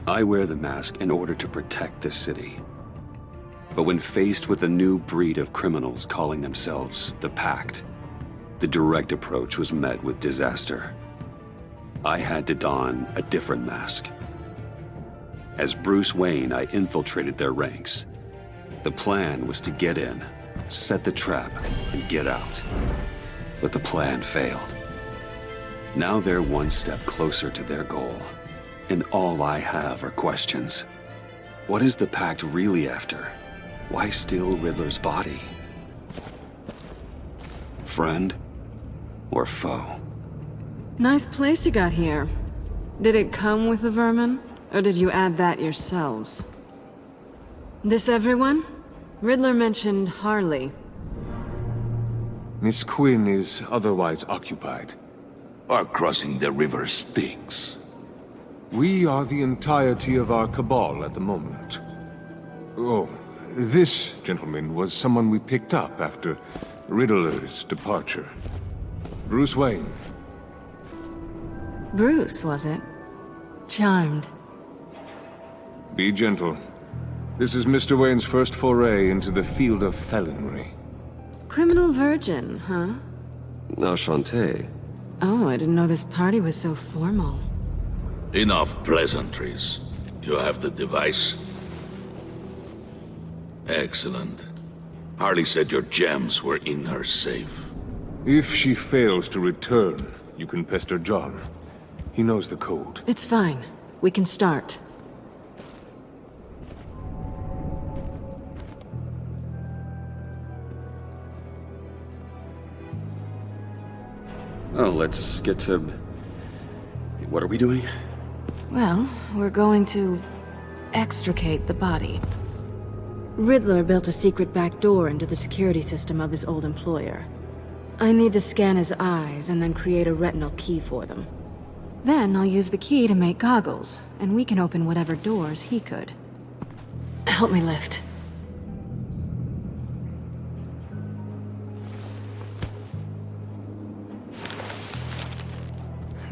I wear the mask in order to protect the city. But when faced with a new breed of criminals calling themselves the Pact, the direct approach was met with disaster. I had to don a different mask. As Bruce Wayne, I infiltrated their ranks. The plan was to get in, set the trap, and get out. But the plan failed. Now they're one step closer to their goal, and all I have are questions. What is the Pact really after? Why steal Riddler's body? Friend or foe? Nice place you got here. Did it come with the vermin, or did you add that yourselves? This everyone? Riddler mentioned Harley. Miss Quinn is otherwise occupied. Our crossing the river Styx. We are the entirety of our cabal at the moment. Oh, this gentleman was someone we picked up after Riddler's departure. Bruce Wayne. Bruce, was it? Charmed. Be gentle. This is Mr. Wayne's first foray into the field of felonry. Criminal virgin, huh? Enchanté. Oh, I didn't know this party was so formal. Enough pleasantries. You have the device? Excellent. Harley said your gems were in her safe. If she fails to return, you can pester John. He knows the code. It's fine. We can start. Oh, let's get to... What are we doing? Well, we're going to extricate the body. Riddler built a secret back door into the security system of his old employer. I need to scan his eyes and then create a retinal key for them. Then I'll use the key to make goggles, and we can open whatever doors he could. Help me lift.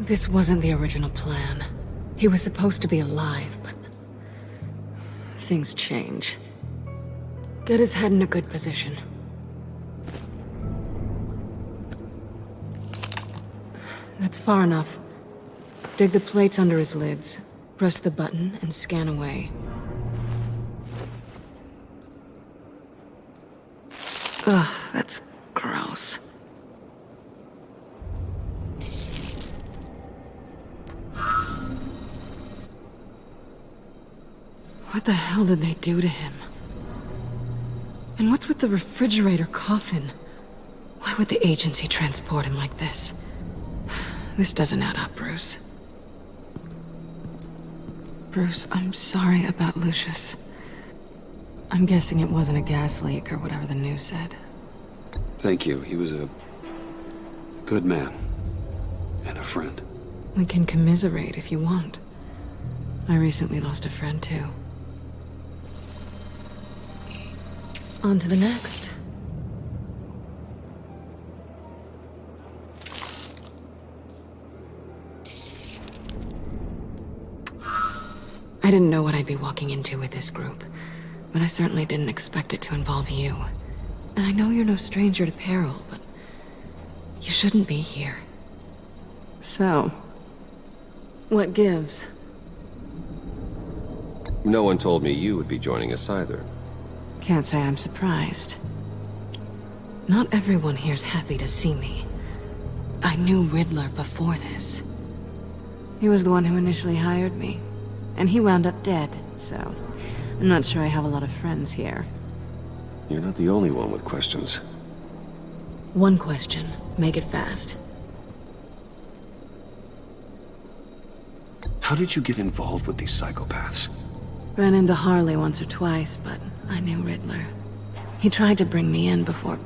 This wasn't the original plan. He was supposed to be alive, but... things change. Get his head in a good position. That's far enough. Dig the plates under his lids, press the button, and scan away. Ugh, that's gross. What the hell did they do to him? And what's with the refrigerator coffin? Why would the agency transport him like this? This doesn't add up, Bruce. Bruce, I'm sorry about Lucius. I'm guessing it wasn't a gas leak or whatever the news said. Thank you. He was a good man. And a friend. We can commiserate if you want. I recently lost a friend, too. On to the next. I didn't know what I'd be walking into with this group, but I certainly didn't expect it to involve you. And I know you're no stranger to peril, but you shouldn't be here. So, what gives? No one told me you would be joining us either. Can't say I'm surprised. Not everyone here's happy to see me. I knew Riddler before this. He was the one who initially hired me, and he wound up dead, so I'm not sure I have a lot of friends here. You're not the only one with questions. One question. Make it fast. How did you get involved with these psychopaths? Ran into Harley once or twice, but I knew Riddler. He tried to bring me in before...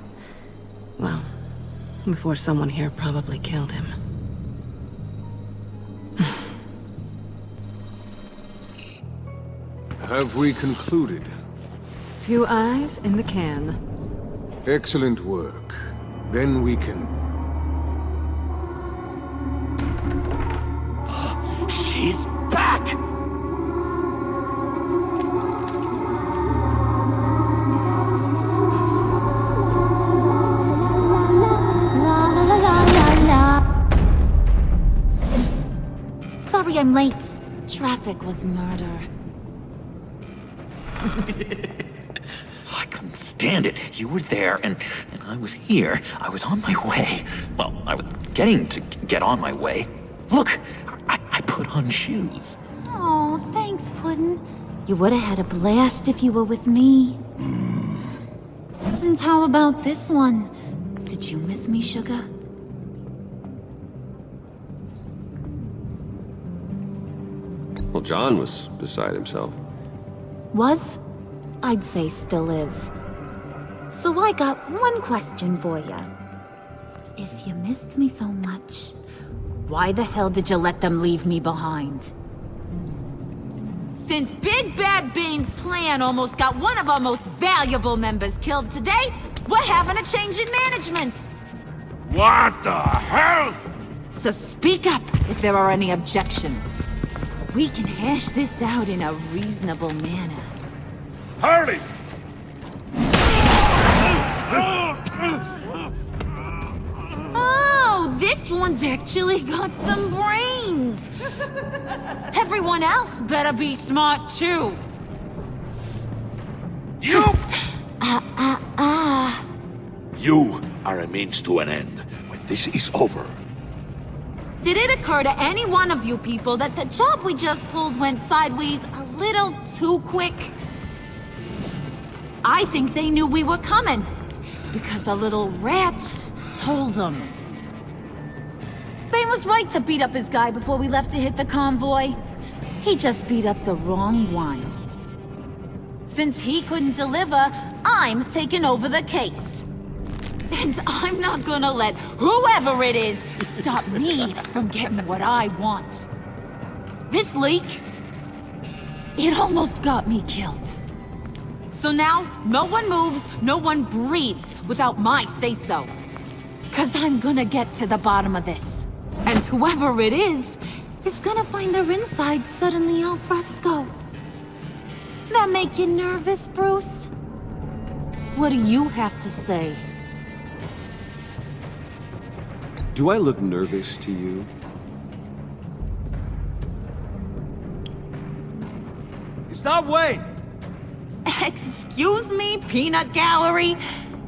well, before someone here probably killed him. Have we concluded? 2 eyes in the can. Excellent work. Then we can... She's back! I'm late. Traffic was murder. I couldn't stand it. You were there, and I was here. I was on my way. Well, I was getting to get on my way. Look, I put on shoes. Oh, thanks, Puddin'. You would have had a blast if you were with me. And how about this one? Did you miss me, Sugar? Well, John was beside himself. Was? I'd say still is. So I got one question for you. If you missed me so much, why the hell did you let them leave me behind? Since Big Bad Bane's plan almost got one of our most valuable members killed today, we're having a change in management. What the hell? So speak up if there are any objections. We can hash this out in a reasonable manner. Harley! Oh, this one's actually got some brains. Everyone else better be smart too. You! You are a means to an end. When this is over, Did it occur to any one of you people that the job we just pulled went sideways a little too quick? I think they knew we were coming, because a little rat told them. Bane was right to beat up his guy before we left to hit the convoy. He just beat up the wrong one. Since he couldn't deliver, I'm taking over the case. And I'm not gonna let whoever it is stop me from getting what I want. This leak, it almost got me killed. So now, no one moves, no one breathes without my say-so. 'Cause I'm gonna get to the bottom of this. And whoever it is gonna find their inside suddenly al fresco. That make you nervous, Bruce? What do you have to say? Do I look nervous to you? It's not Wayne! Excuse me, peanut gallery?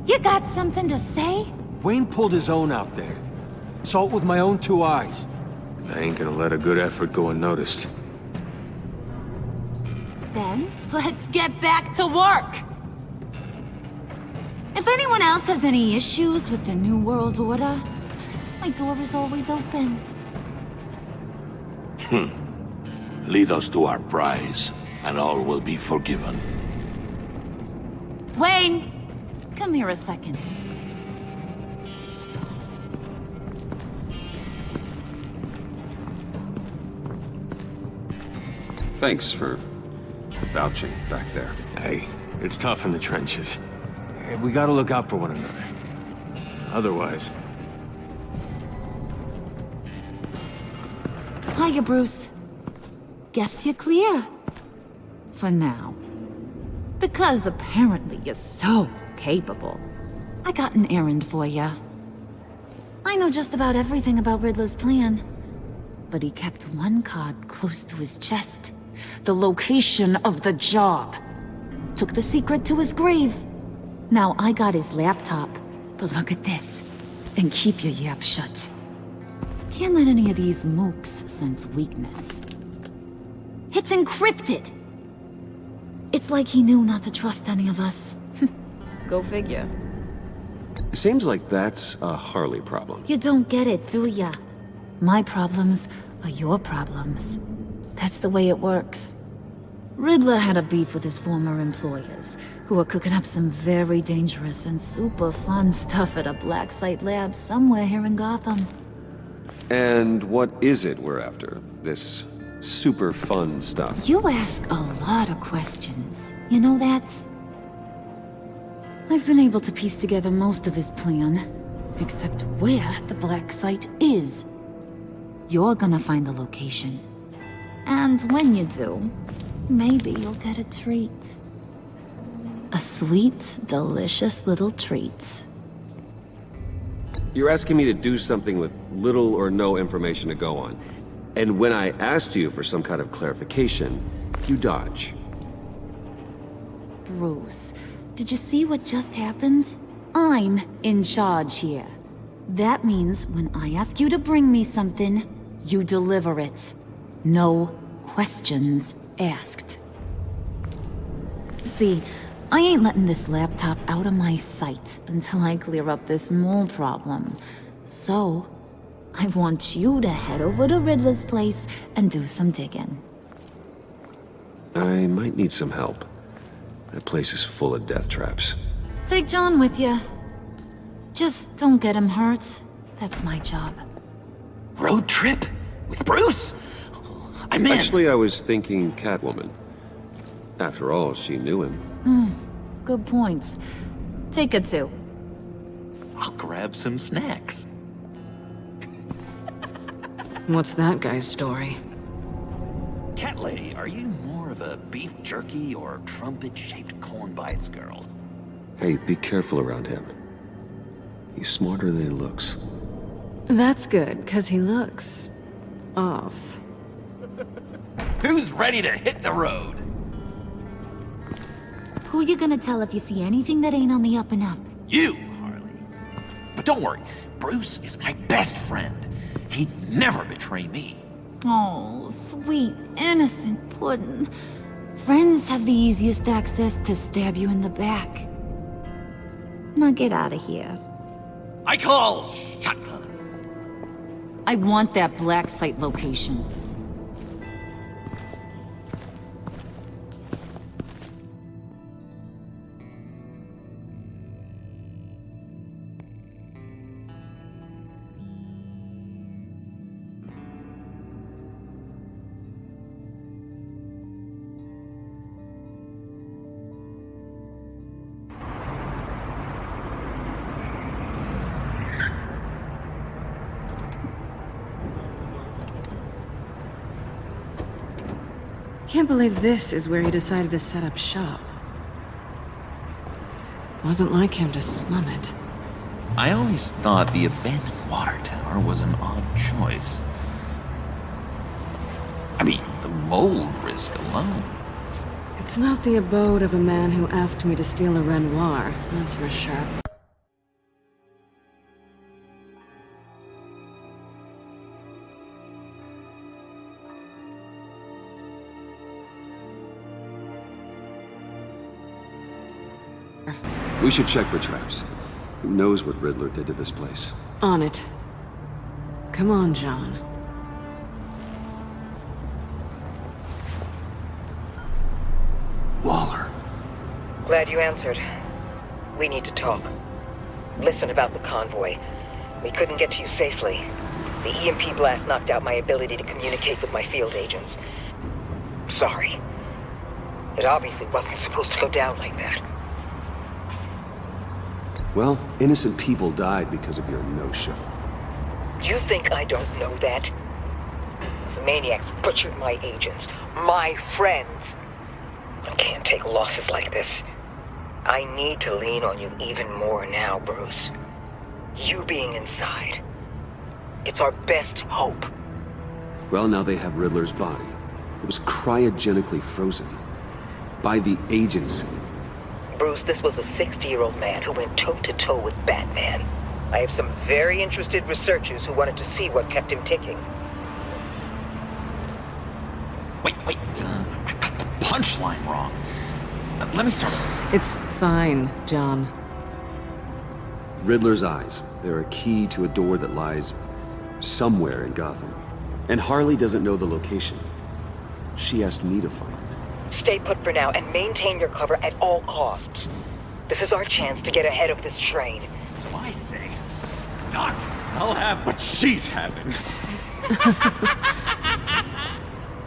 You got something to say? Wayne pulled his own out there. Saw it with my own two eyes. I ain't gonna let a good effort go unnoticed. Then, let's get back to work. If anyone else has any issues with the New World Order, my door is always open. lead us to our prize, and all will be forgiven. Wayne, come here a second. Thanks for vouching back there. Hey, it's tough in the trenches. We gotta look out for one another. Otherwise... Hiya, Bruce. Guess you're clear. For now. Because apparently you're so capable. I got an errand for ya. I know just about everything about Riddler's plan. But he kept one card close to his chest. The location of the job. Took the secret to his grave. Now I got his laptop. But look at this. And keep your yap shut. Can't let any of these mooks sense weakness. It's encrypted! It's like he knew not to trust any of us. Go figure. Seems like that's a Harley problem. You don't get it, do ya? My problems are your problems. That's the way it works. Riddler had a beef with his former employers, who were cooking up some very dangerous and super fun stuff at a black site lab somewhere here in Gotham. And what is it we're after? This super fun stuff? You ask a lot of questions. You know that? I've been able to piece together most of his plan, except where the black site is. You're gonna find the location. And when you do, maybe you'll get a treat. A sweet, delicious little treat. You're asking me to do something with little or no information to go on. And when I asked you for some kind of clarification, you dodge. Bruce, did you see what just happened? I'm in charge here. That means when I ask you to bring me something, you deliver it. No questions asked. See, I ain't letting this laptop out of my sight until I clear up this mole problem. So, I want you to head over to Riddler's place and do some digging. I might need some help. That place is full of death traps. Take John with you. Just don't get him hurt. That's my job. Road trip? With Bruce? I'm in. Actually, I was thinking Catwoman. After all, she knew him. Good points. Take it too. I'll grab some snacks. What's that guy's story? Cat lady, are you more of a beef jerky or trumpet-shaped corn bites girl? Hey, be careful around him. He's smarter than he looks. That's good, because he looks... off. Who's ready to hit the road? Who you gonna tell if you see anything that ain't on the up and up? You, Harley. But don't worry, Bruce is my best friend. He'd never betray me. Oh, sweet, innocent puddin'. Friends have the easiest access to stab you in the back. Now get out of here. I call shotgun. I want that black site location. Can't believe this is where he decided to set up shop. Wasn't like him to slum it. I always thought the abandoned water tower was an odd choice. I mean, the mold risk alone. It's not the abode of a man who asked me to steal a Renoir, that's for sure. We should check for traps. Who knows what Riddler did to this place? On it. Come on, John. Waller. Glad you answered. We need to talk. Listen about the convoy. We couldn't get to you safely. The EMP blast knocked out my ability to communicate with my field agents. Sorry. It obviously wasn't supposed to go down like that. Well, innocent people died because of your no-show. You think I don't know that? Those maniacs butchered my agents, my friends. I can't take losses like this. I need to lean on you even more now, Bruce. You being inside. It's our best hope. Well, now they have Riddler's body. It was cryogenically frozen. By the agency. Bruce, this was a 60-year-old man who went toe-to-toe with Batman. I have some very interested researchers who wanted to see what kept him ticking. Wait. I got the punchline wrong. Let me start. It's fine, John. Riddler's eyes. They're a key to a door that lies somewhere in Gotham. And Harley doesn't know the location. She asked me to find it. Stay put for now and maintain your cover at all costs. This is our chance to get ahead of this train. So I say, Doc, I'll have what she's having.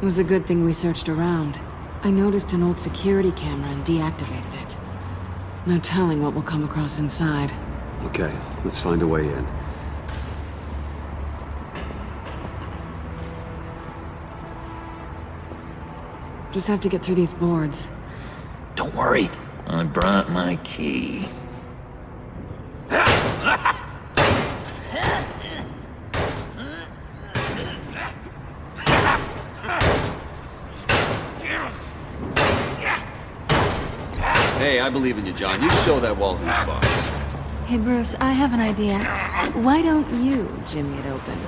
It was a good thing we searched around. I noticed an old security camera and deactivated it. No telling what we'll come across inside. Okay, let's find a way in. Just have to get through these boards. Don't worry, I brought my key. Hey, I believe in you, John. You show that wall who's boss. Hey, Bruce, I have an idea. Why don't you jimmy it open?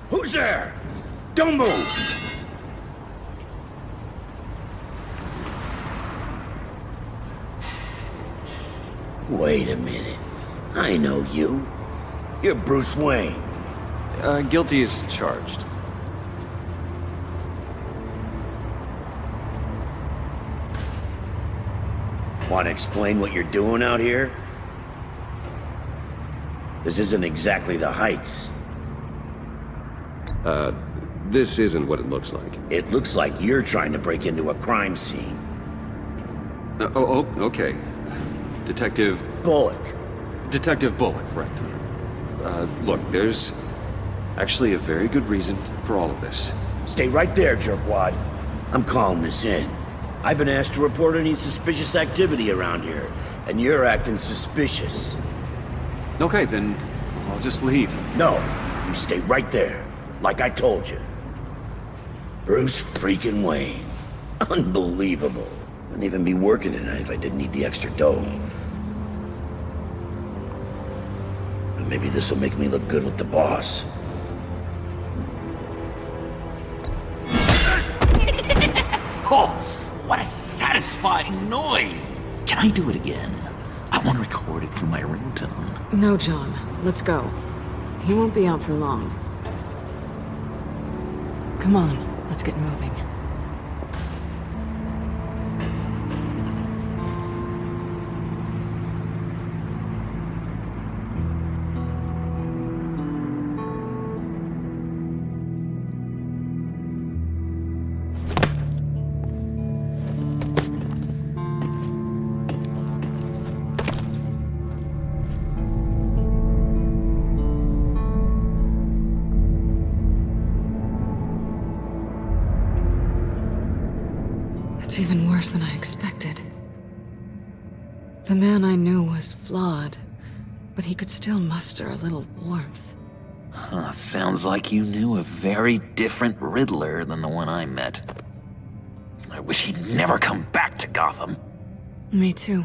Who's there? Don't move! Wait a minute. I know you. You're Bruce Wayne. Guilty as charged. Want to explain what you're doing out here? This isn't exactly the Heights. This isn't what it looks like. It looks like you're trying to break into a crime scene. Okay. Detective Bullock. right. Look, there's actually a very good reason for all of this. Stay right there, jerkwad. I'm calling this in. I've been asked to report any suspicious activity around here, and you're acting suspicious. Okay, then I'll just leave. No, you stay right there, like I told you. Bruce freaking Wayne. Unbelievable. Wouldn't even be working tonight if I didn't need the extra dough. But maybe this will make me look good with the boss. Oh, what a satisfying noise! Can I do it again? I want to record it for my ringtone. No, John. Let's go. He won't be out for long. Come on, let's get moving. It's even worse than I expected. The man I knew was flawed, but he could still muster a little warmth. Huh, sounds like you knew a very different Riddler than the one I met. I wish he'd never come back to Gotham. Me too.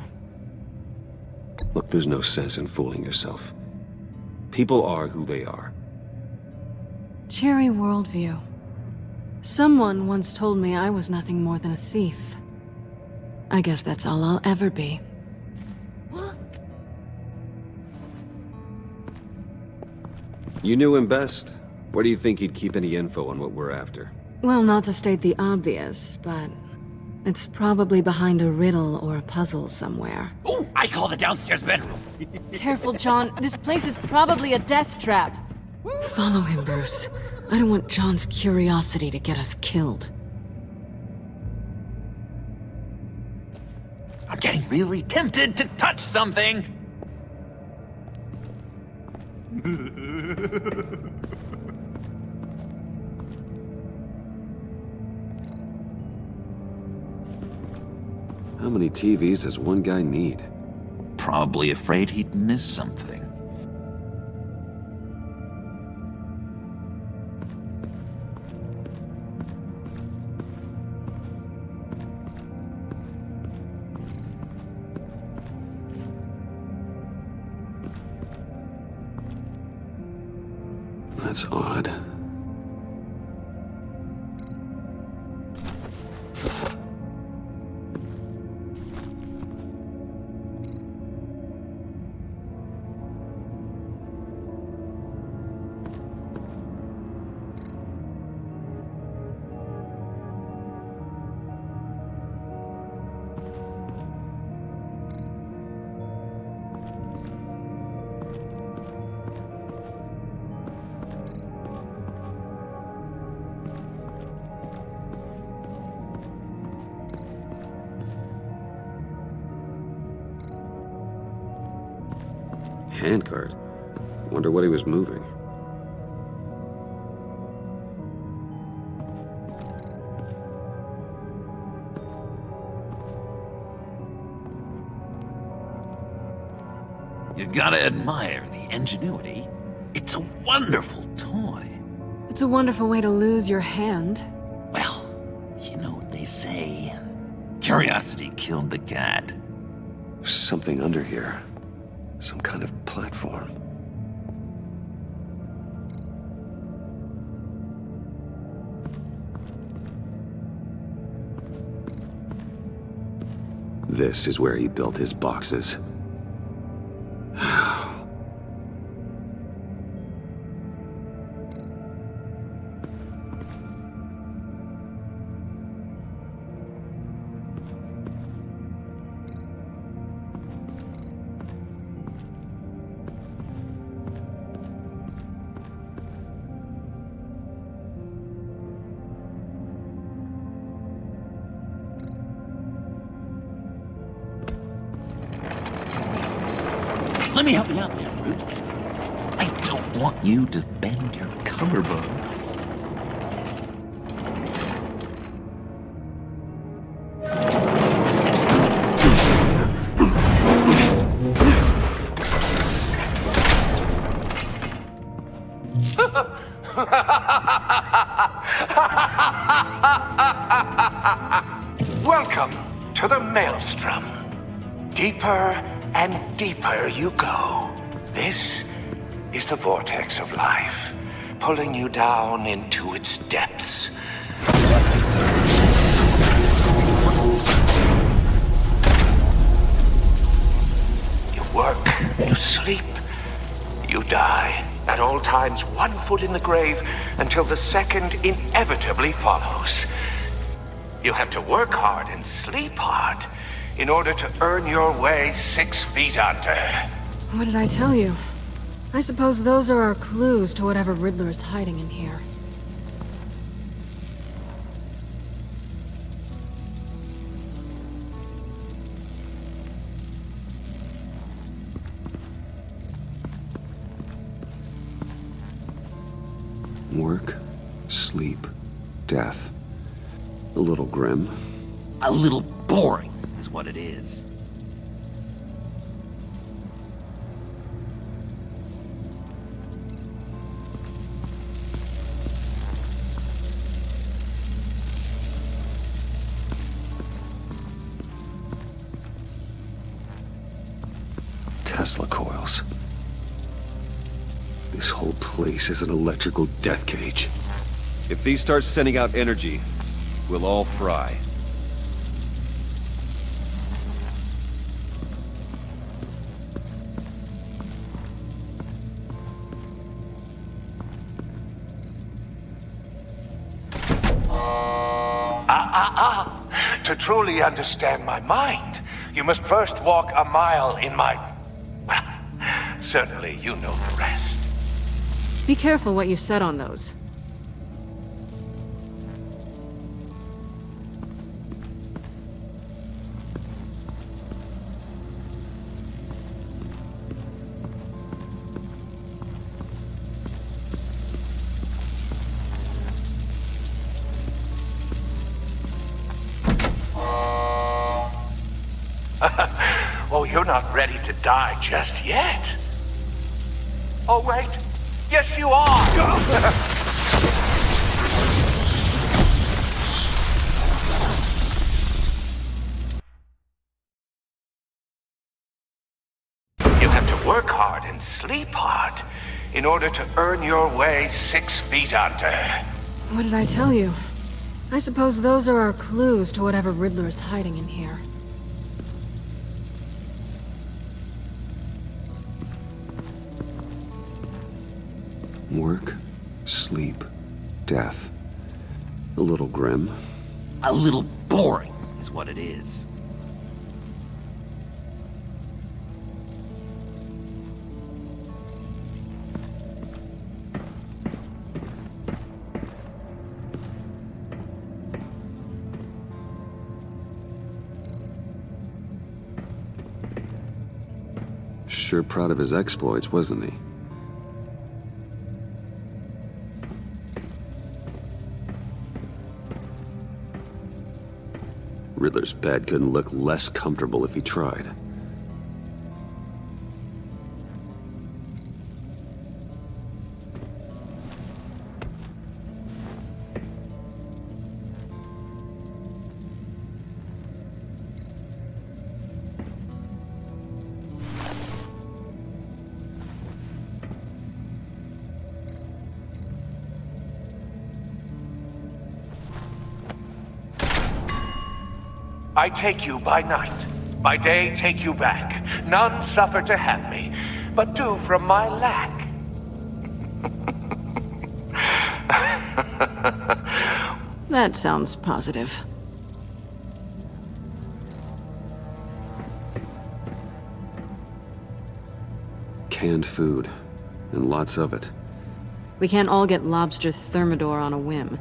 Look, there's no sense in fooling yourself. People are who they are. Cheery worldview. Someone once told me I was nothing more than a thief. I guess that's all I'll ever be. You knew him best. Where do you think he'd keep any info on what we're after? Well, not to state the obvious, but it's probably behind a riddle or a puzzle somewhere. Oh, I call the downstairs bedroom. Careful, John. This place is probably a death trap. Follow him, Bruce. I don't want John's curiosity to get us killed. I'm getting really tempted to touch something. How many TVs does one guy need? Probably afraid he'd miss something. That's odd. Handcart. Wonder what he was moving. You gotta admire the ingenuity. It's a wonderful toy. It's a wonderful way to lose your hand. Well, you know what they say. Curiosity killed the cat. There's something under here. Some kind of platform. This is where he built his boxes. Let me help you out there, Bruce. I don't want you to bend your collarbone. Welcome to the Maelstrom. Deeper and deeper you go. This is the vortex of life, pulling you down into its depths. You work, you sleep, you die. At all times, 1 foot in the grave until the second inevitably follows. You have to work hard and sleep hard in order to earn your way 6 feet under. What did I tell you? I suppose those are our clues to whatever Riddler is hiding in here. Work, sleep, death. A little grim. A little boring is what it is. Tesla coils. This whole place is an electrical death cage. If these start sending out energy, we'll all fry. To truly understand my mind, you must first walk a mile in my... Well, certainly you know the rest. Be careful what you said on those. Oh, you're not ready to die just yet. Oh, wait. Yes, you are. You have to work hard and sleep hard in order to earn your way 6 feet under. What did I tell you? I suppose those are our clues to whatever Riddler is hiding in here. Work, sleep, death. A little grim. A little boring is what it is. Sure proud of his exploits, wasn't he? Riddler's bed couldn't look less comfortable if he tried. I take you by night. By day, take you back. None suffer to have me, but do from my lack. That sounds positive. Canned food, and lots of it. We can't all get lobster thermidor on a whim.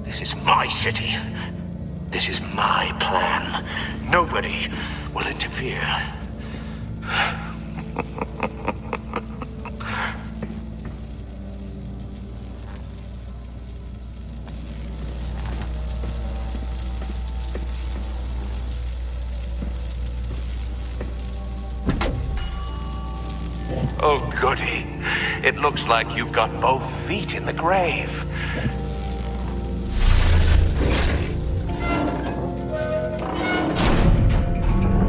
This is my city. This is my plan. Nobody will interfere. Oh, goody. It looks like you've got both feet in the grave.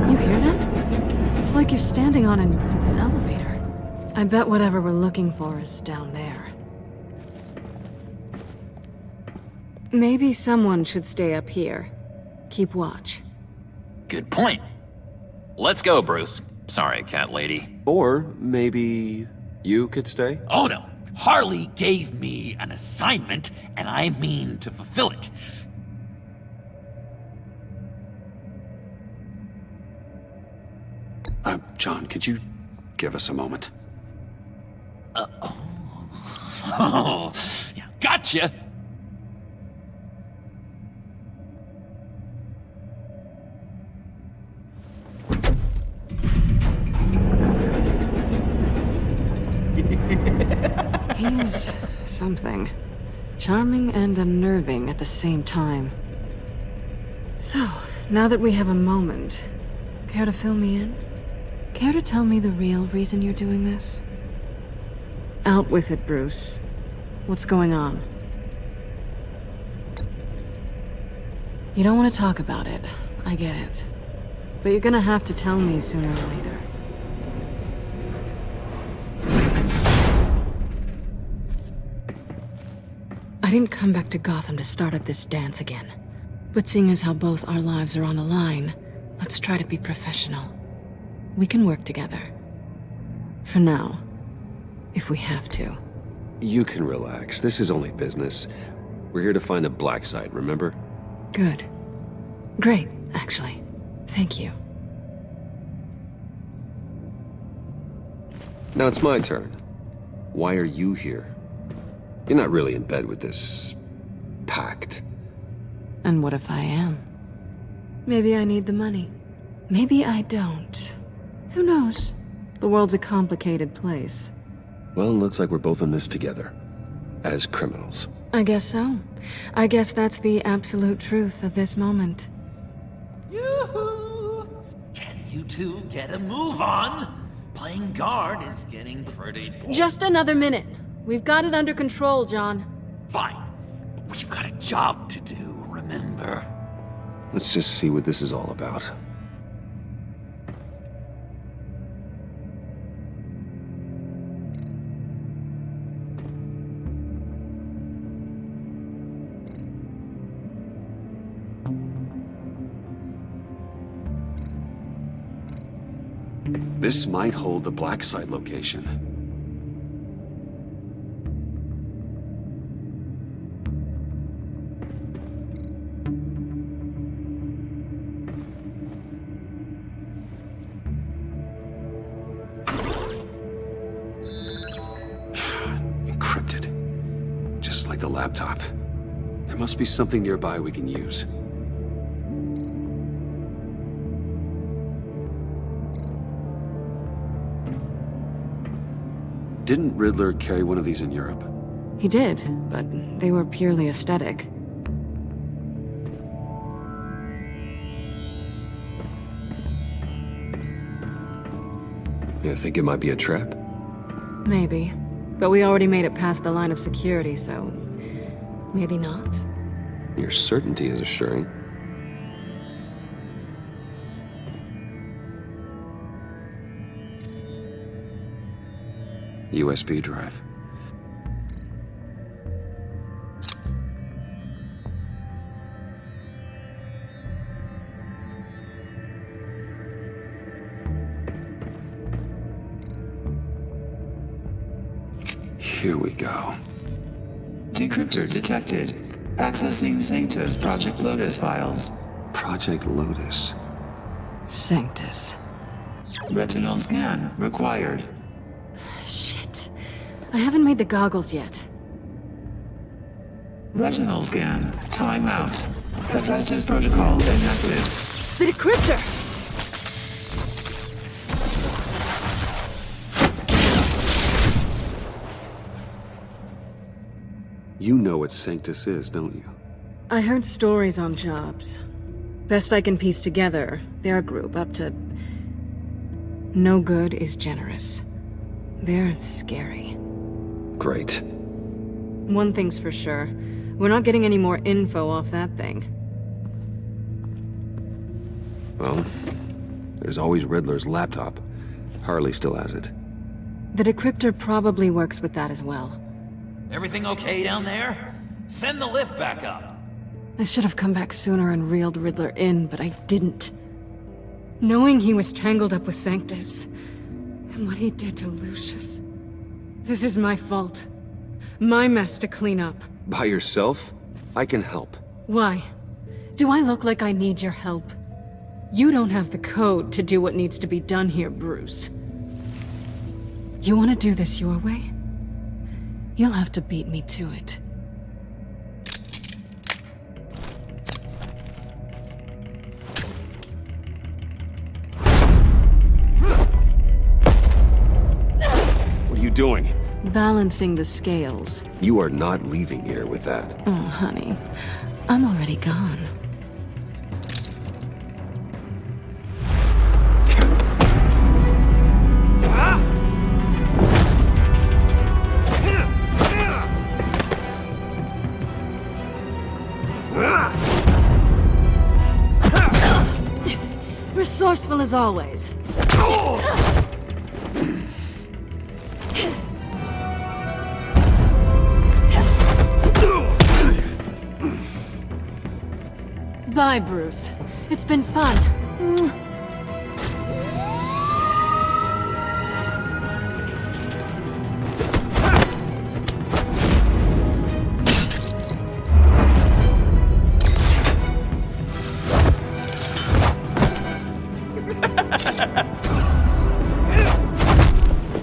You hear that? It's like you're standing on an elevator. I bet whatever we're looking for is down there. Maybe someone should stay up here. Keep watch. Good point. Let's go, Bruce. Sorry, cat lady. Or maybe you could stay? Oh no! Harley gave me an assignment, and I mean to fulfill it. John, could you give us a moment? Oh, yeah, gotcha! He's something. Charming and unnerving at the same time. So, now that we have a moment, care to fill me in? Care to tell me the real reason you're doing this? Out with it, Bruce. What's going on? You don't want to talk about it. I get it. But you're gonna have to tell me sooner or later. I didn't come back to Gotham to start up this dance again. But seeing as how both our lives are on the line, let's try to be professional. We can work together. For now. If we have to. You can relax. This is only business. We're here to find the black site, remember? Good. Great, actually. Thank you. Now it's my turn. Why are you here? You're not really in bed with this pact. And what if I am? Maybe I need the money. Maybe I don't. Who knows? The world's a complicated place. Well, looks like we're both in this together. As criminals. I guess so. I guess that's the absolute truth of this moment. Yoo-hoo! Can you two get a move on? Playing guard is getting pretty boring. Just another minute. We've got it under control, John. Fine. But we've got a job to do, remember? Let's just see what this is all about. This might hold the black site location. Encrypted. Just like the laptop. There must be something nearby we can use. Didn't Riddler carry one of these in Europe? He did, but they were purely aesthetic. You think it might be a trap? Maybe. But we already made it past the line of security, so... maybe not. Your certainty is assuring. USB drive. Here we go. Decryptor detected. Accessing Sanctus Project Lotus files. Project Lotus. Sanctus. Retinal scan required. Shit. I haven't made the goggles yet. Retinal scan. Timeout. Hephaestus protocol inactive. The decryptor! You know what Sanctus is, don't you? I heard stories on jobs. Best I can piece together, their group up to... no good is generous. They're scary. Great. One thing's for sure. We're not getting any more info off that thing. Well, there's always Riddler's laptop. Harley still has it. The decryptor probably works with that as well. Everything okay down there? Send the lift back up. I should have come back sooner and reeled Riddler in, but I didn't. Knowing he was tangled up with Sanctus, and what he did to Lucius. This is my fault. My mess to clean up. By yourself? I can help. Why? Do I look like I need your help? You don't have the code to do what needs to be done here, Bruce. You want to do this your way? You'll have to beat me to it. What are you doing? Balancing the scales. You are not leaving here with that. Oh, honey. I'm already gone. Resourceful as always. Bye, Bruce. It's been fun.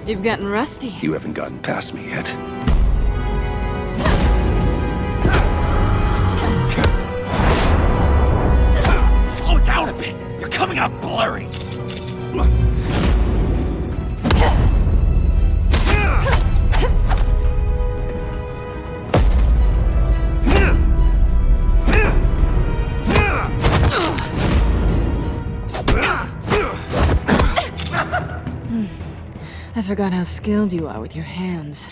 You've gotten rusty. You haven't gotten past me yet. Slow down a bit. You're coming out blurry. I forgot how skilled you are with your hands.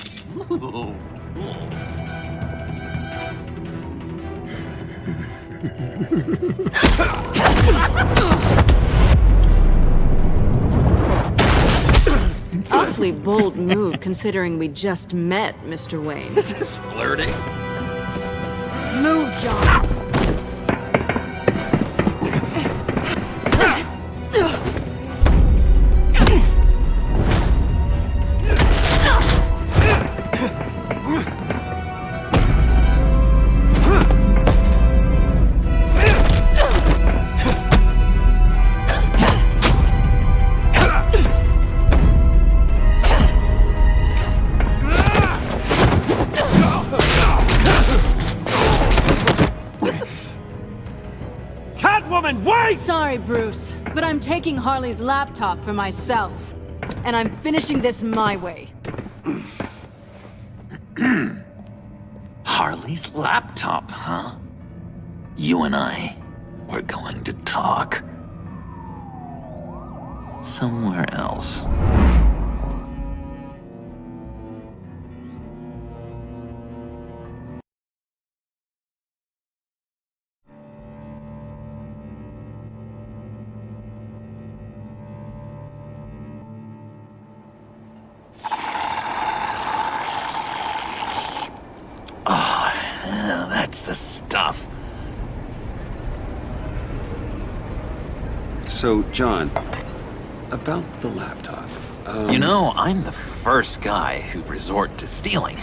Awfully bold move, considering we just met, Mr. Wayne. This is flirting. Move, John. Sorry, Bruce, but I'm taking Harley's laptop for myself. And I'm finishing this my way. Harley's laptop, huh? You and I, we're going to talk. somewhere else. That's the stuff. So, John, about the laptop. You know, I'm the first guy who'd resort to stealing.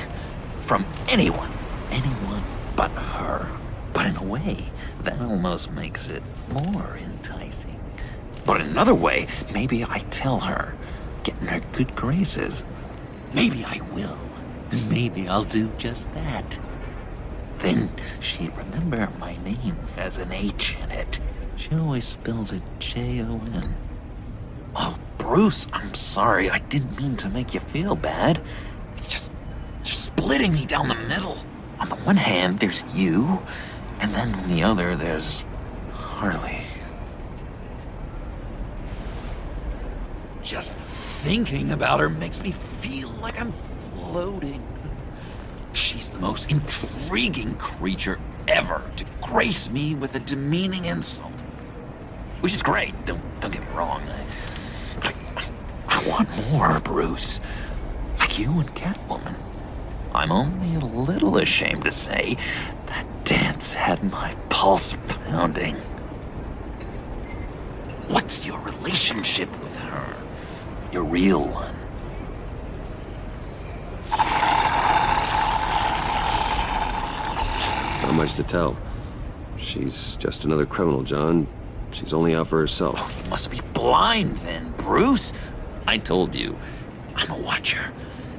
From anyone. Anyone but her. But in a way, that almost makes it more enticing. But in another way, maybe I tell her, get in her good graces. Maybe I will. And maybe I'll do just that. Then she'd remember my name has an H in it. She always spells it Jon. Oh, Bruce, I'm sorry. I didn't mean to make you feel bad. It's just splitting me down the middle. On the one hand, there's you, and then on the other, there's Harley. Just thinking about her makes me feel like I'm floating. She's the most intriguing creature ever to grace me with a demeaning insult. Which is great, don't get me wrong. I want more, Bruce. Like you and Catwoman. I'm only a little ashamed to say that dance had my pulse pounding. What's your relationship with her? Your real one? Not much to tell. She's just another criminal, John. She's only out for herself. Oh, you must be blind then, Bruce. I told you, I'm a watcher.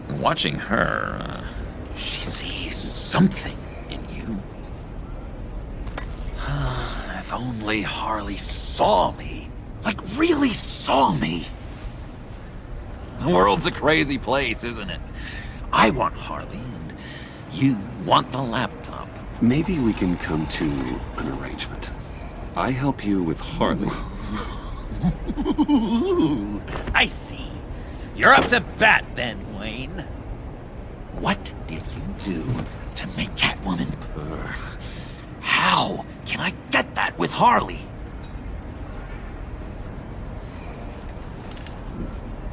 And watching her, she sees something in you. If only Harley saw me. Like, really saw me. The world's a crazy place, isn't it? I want Harley, and you want the laptop. Maybe we can come to an arrangement. I help you with Harley. I see. You're up to bat then, Wayne. What did you do to make Catwoman purr? How can I get that with Harley?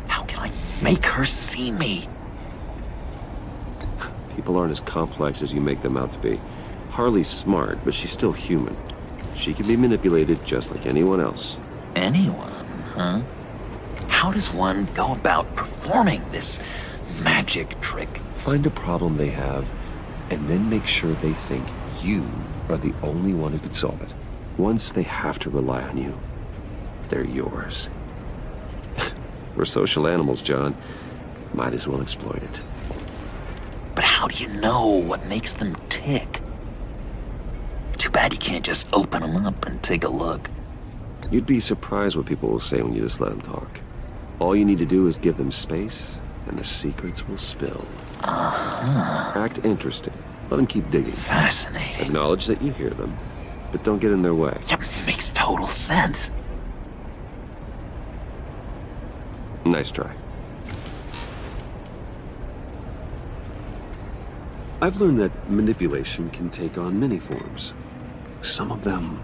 How can I make her see me? People aren't as complex as you make them out to be. Harley's smart, but she's still human. She can be manipulated just like anyone else. Anyone, huh? How does one go about performing this magic trick? Find a problem they have, and then make sure they think you are the only one who could solve it. Once they have to rely on you, they're yours. We're social animals, John. Might as well exploit it. But how do you know what makes them tick? Too bad you can't just open them up and take a look. You'd be surprised what people will say when you just let them talk. All you need to do is give them space, and the secrets will spill. Act interesting. Let them keep digging. Fascinating. Acknowledge that you hear them, but don't get in their way. Yep, makes total sense. Nice try. I've learned that manipulation can take on many forms. Some of them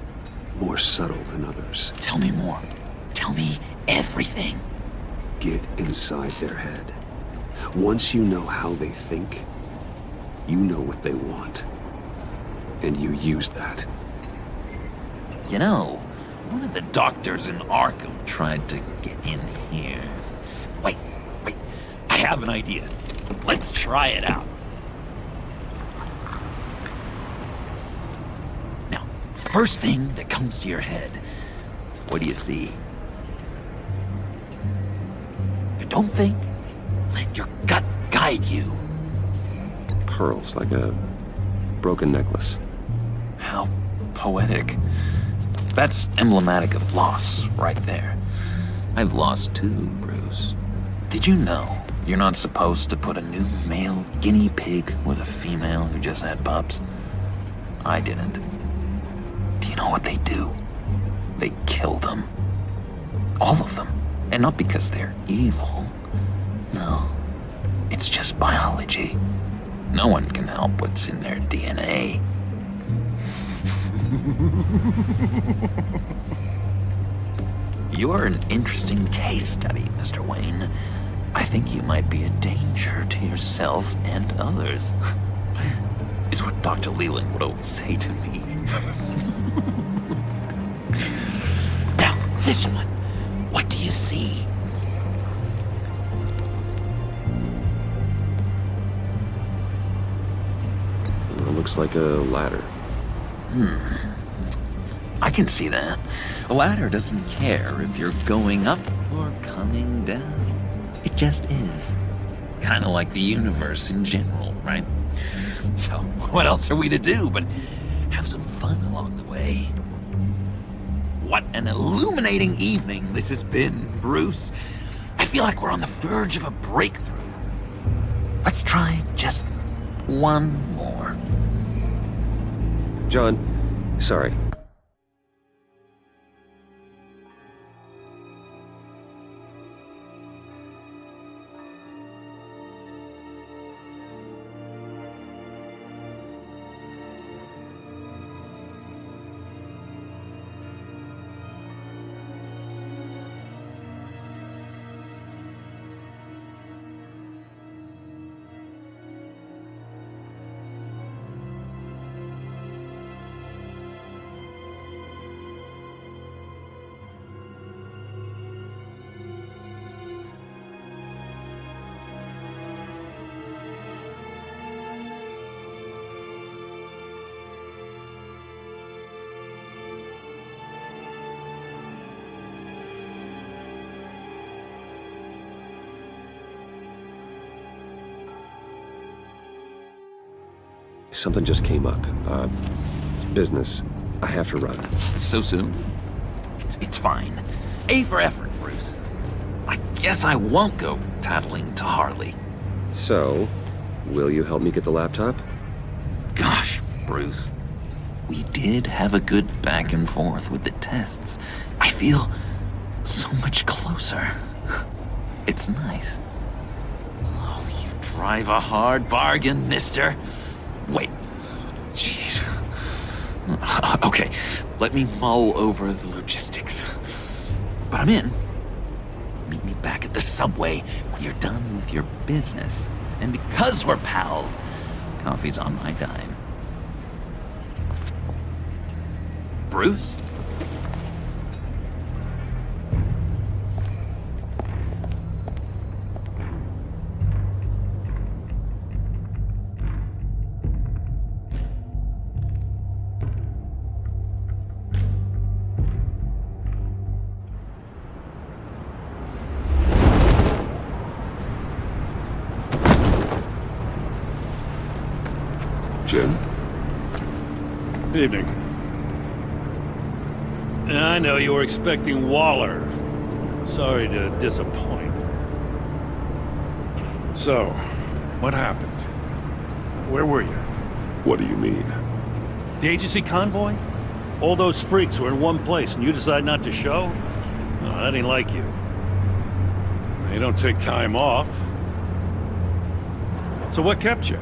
more subtle than others. Tell me more. Tell me everything. Get inside their head. Once you know how they think, you know what they want. And you use that. You know, one of the doctors in Arkham tried to get in here. Wait. I have an idea. Let's try it out. Now, first thing that comes to your head, what do you see? But don't think. Let your gut guide you. Pearls, like a broken necklace. How poetic. That's emblematic of loss, right there. I've lost too, Bruce. Did you know you're not supposed to put a new male guinea pig with a female who just had pups? I didn't. Do you know what they do? They kill them. All of them. And not because they're evil. No. It's just biology. No one can help what's in their DNA. You're an interesting case study, Mr. Wayne. I think you might be a danger to yourself and others. Is what Dr. Leland would always say to me. Now, this one. What do you see? It looks like a ladder. I can see that. A ladder doesn't care if you're going up or coming down. It just is. Kind of like the universe in general, right? So, what else are we to do but have some fun along the way? What an illuminating evening this has been, Bruce. I feel like we're on the verge of a breakthrough. Let's try just one more. John, sorry. Something just came up. It's business. I have to run. So soon? It's fine. A for effort, Bruce. I guess I won't go tattling to Harley. So, will you help me get the laptop? Gosh, Bruce. We did have a good back and forth with the tests. I feel so much closer. It's nice. Oh, you drive a hard bargain, mister. Wait. Jeez. Okay, let me mull over the logistics. But I'm in. Meet me back at the subway when you're done with your business. And because we're pals, coffee's on my dime. Bruce? Jim? Evening. I know you were expecting Waller. Sorry to disappoint. So, what happened? Where were you? What do you mean? The agency convoy? All those freaks were in one place and you decide not to show? Oh, that ain't like you. You don't take time off. So what kept you?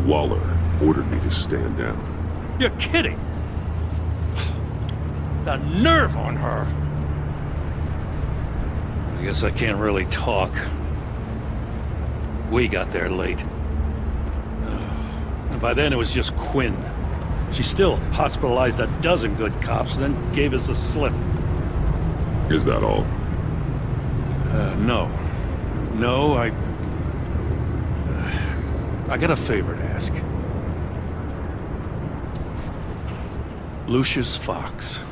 Waller ordered me to stand down. You're kidding! The nerve on her! I guess I can't really talk. We got there late. And by then it was just Quinn. She still hospitalized a dozen good cops, then gave us the slip. Is that all? No. No, I got a favor to ask. Lucius Fox.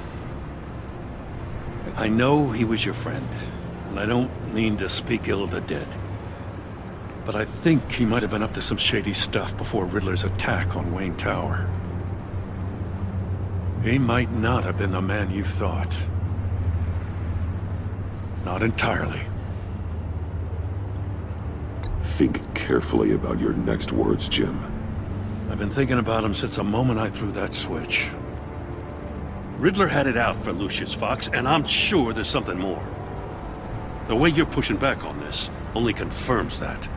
I know he was your friend, and I don't mean to speak ill of the dead. But I think he might have been up to some shady stuff before Riddler's attack on Wayne Tower. He might not have been the man you thought. Not entirely. Think carefully about your next words, Jim. I've been thinking about him since the moment I threw that switch. Riddler had it out for Lucius Fox, and I'm sure there's something more. The way you're pushing back on this only confirms that.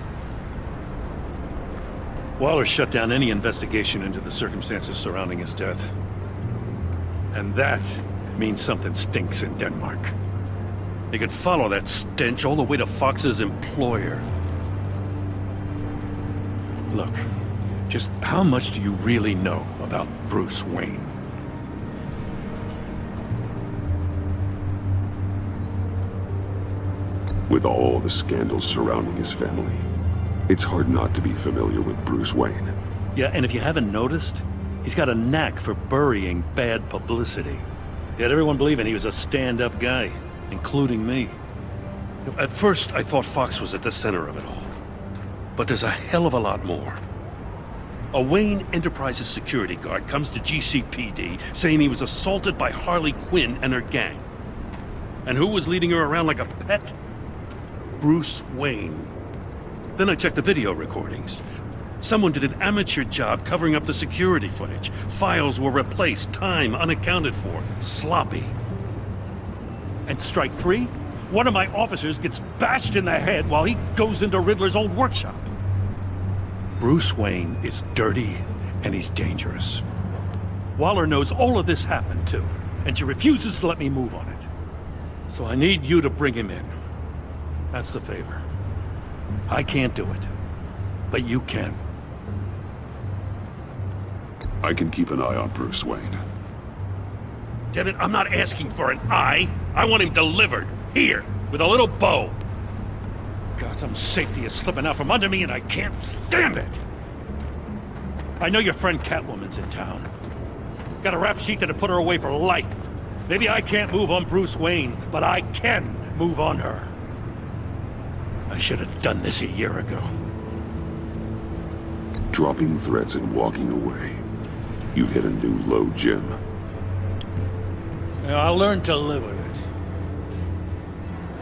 Waller shut down any investigation into the circumstances surrounding his death. And that means something stinks in Denmark. You can follow that stench all the way to Fox's employer. Look, just how much do you really know about Bruce Wayne? With all the scandals surrounding his family, it's hard not to be familiar with Bruce Wayne. Yeah, and if you haven't noticed, he's got a knack for burying bad publicity. He had everyone believing he was a stand-up guy, including me. At first, I thought Fox was at the center of it all. But there's a hell of a lot more. A Wayne Enterprises security guard comes to GCPD saying he was assaulted by Harley Quinn and her gang. And who was leading her around like a pet? Bruce Wayne. Then I checked the video recordings. Someone did an amateur job covering up the security footage. Files were replaced, time unaccounted for, sloppy. And strike three? One of my officers gets bashed in the head while he goes into Riddler's old workshop. Bruce Wayne is dirty and he's dangerous. Waller knows all of this happened too, and she refuses to let me move on it. So I need you to bring him in. That's the favor. I can't do it, but you can. I can keep an eye on Bruce Wayne. Damn it, I'm not asking for an eye. I want him delivered. Here, with a little bow. Gotham's safety is slipping out from under me and I can't stand it. I know your friend Catwoman's in town. Got a rap sheet that'll put her away for life. Maybe I can't move on Bruce Wayne, but I can move on her. I should have done this a year ago. Dropping threats and walking away. You've hit a new low, Jim. I'll learn to live with it.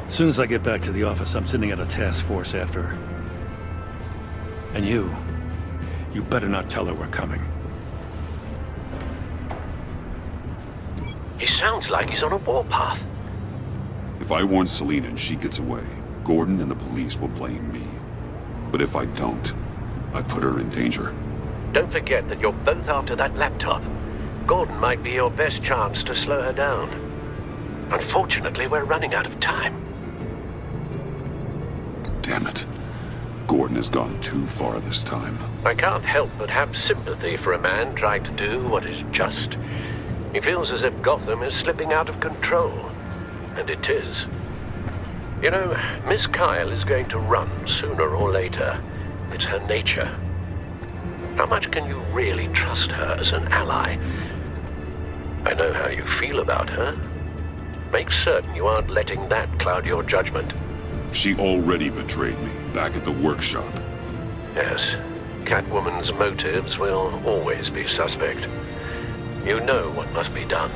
As soon as I get back to the office, I'm sending out a task force after her. And you better not tell her we're coming. He sounds like he's on a warpath. If I warn Selina and she gets away, Gordon and the police will blame me. But if I don't, I put her in danger. Don't forget that you're both after that laptop. Gordon might be your best chance to slow her down. Unfortunately, we're running out of time. Damn it. Gordon has gone too far this time. I can't help but have sympathy for a man trying to do what is just. He feels as if Gotham is slipping out of control. And it is. You know, Miss Kyle is going to run sooner or later. It's her nature. How much can you really trust her as an ally? I know how you feel about her. Make certain you aren't letting that cloud your judgment. She already betrayed me back at the workshop. Yes, Catwoman's motives will always be suspect. You know what must be done.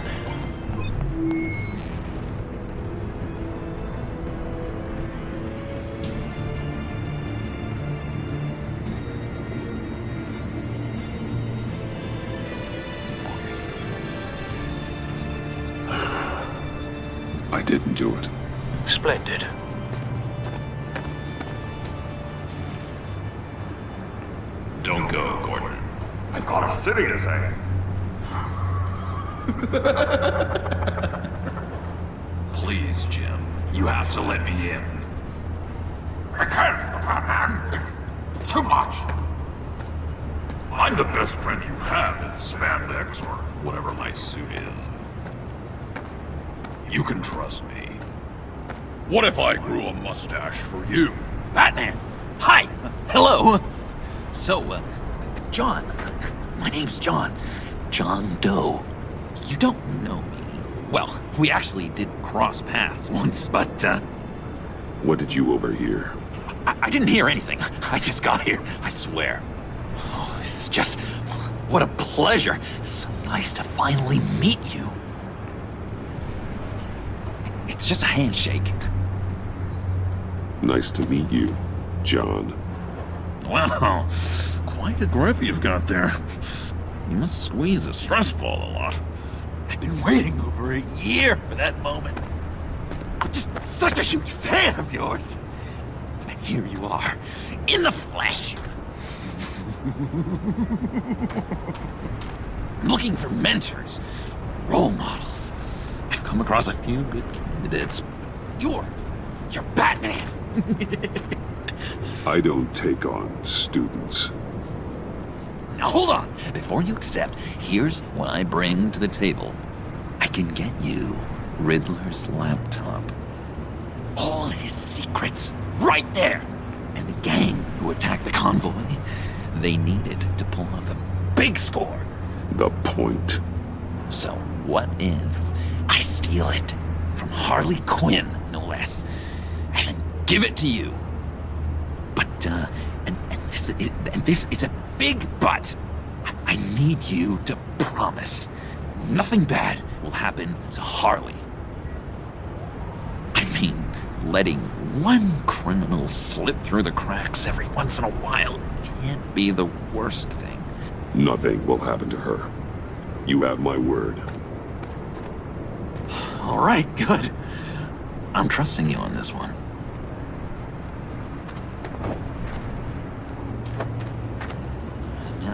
I didn't do it. Splendid. Don't go, Gordon. I've got a city to save. Please, Jim. You have to let me in. I can't, Batman. It's too much. I'm the best friend you have in spandex or whatever my suit is. You can trust me. What if I grew a mustache for you? Batman! Hi! Hello! So, John. My name's John. John Doe. You don't know me. Well, we actually did cross paths once, but, What did you overhear? I didn't hear anything. I just got here, I swear. Oh, this is just... what a pleasure. So nice to finally meet you. It's just a handshake. Nice to meet you, John. Wow, quite a grip you've got there. You must squeeze a stress ball a lot. I've been waiting over a year for that moment. I'm just such a huge fan of yours. And here you are, in the flesh. Looking for mentors, role models. I've come across a few good candidates. You're Batman. I don't take on students. Now hold on. Before you accept, here's what I bring to the table. I can get you Riddler's laptop. All his secrets, right there. And the gang who attacked the convoy, they need it to pull off a big score. The point. So what if I steal it from Harley Quinn, no less, and then give it to you? But, and this is a big but. I need you to promise nothing bad will happen to Harley. I mean, letting one criminal slip through the cracks every once in a while can't be the worst thing. Nothing will happen to her. You have my word. All right, good. I'm trusting you on this one.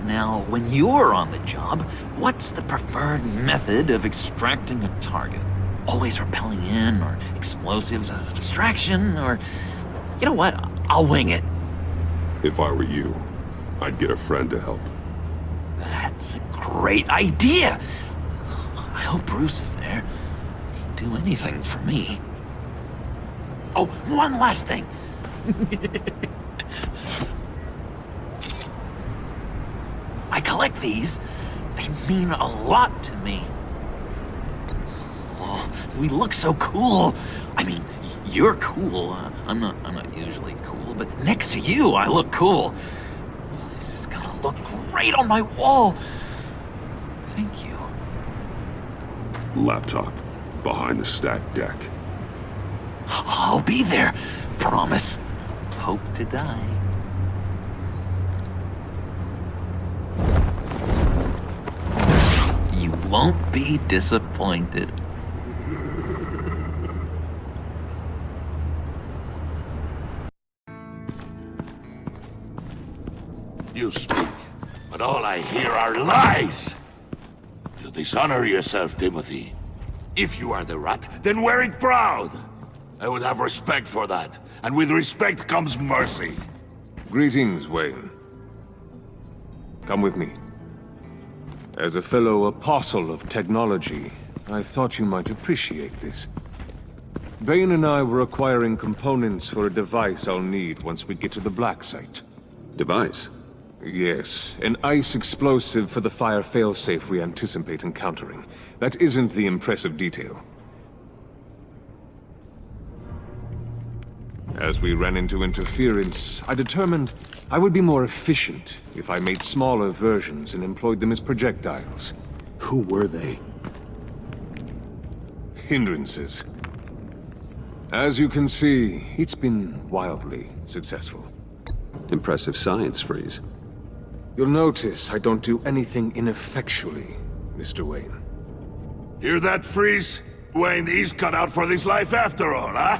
Now, when you're on the job, what's the preferred method of extracting a target? Always rappelling in, or explosives as a distraction, or... You know what? I'll wing it. If I were you, I'd get a friend to help. That's a great idea! I hope Bruce is there. He'd do anything for me. Oh, one last thing! I collect these. They mean a lot to me. Oh, we look so cool. I mean, you're cool. I'm not usually cool, but next to you, I look cool. Oh, this is gonna look great on my wall. Thank you. Laptop. Behind the stacked deck. I'll be there. Promise. Hope to die. You won't be disappointed. You speak, but all I hear are lies! You dishonor yourself, Timothy. If you are the rat, then wear it proud! I would have respect for that, and with respect comes mercy. Greetings, Wayne. Come with me. As a fellow apostle of technology, I thought you might appreciate this. Bane and I were acquiring components for a device I'll need once we get to the Black Site. Device? Yes, an ice explosive for the fire failsafe we anticipate encountering. That isn't the impressive detail. As we ran into interference, I determined I would be more efficient if I made smaller versions and employed them as projectiles. Who were they? Hindrances. As you can see, it's been wildly successful. Impressive science, Freeze. You'll notice I don't do anything ineffectually, Mr. Wayne. Hear that, Freeze? Wayne is cut out for this life after all, huh?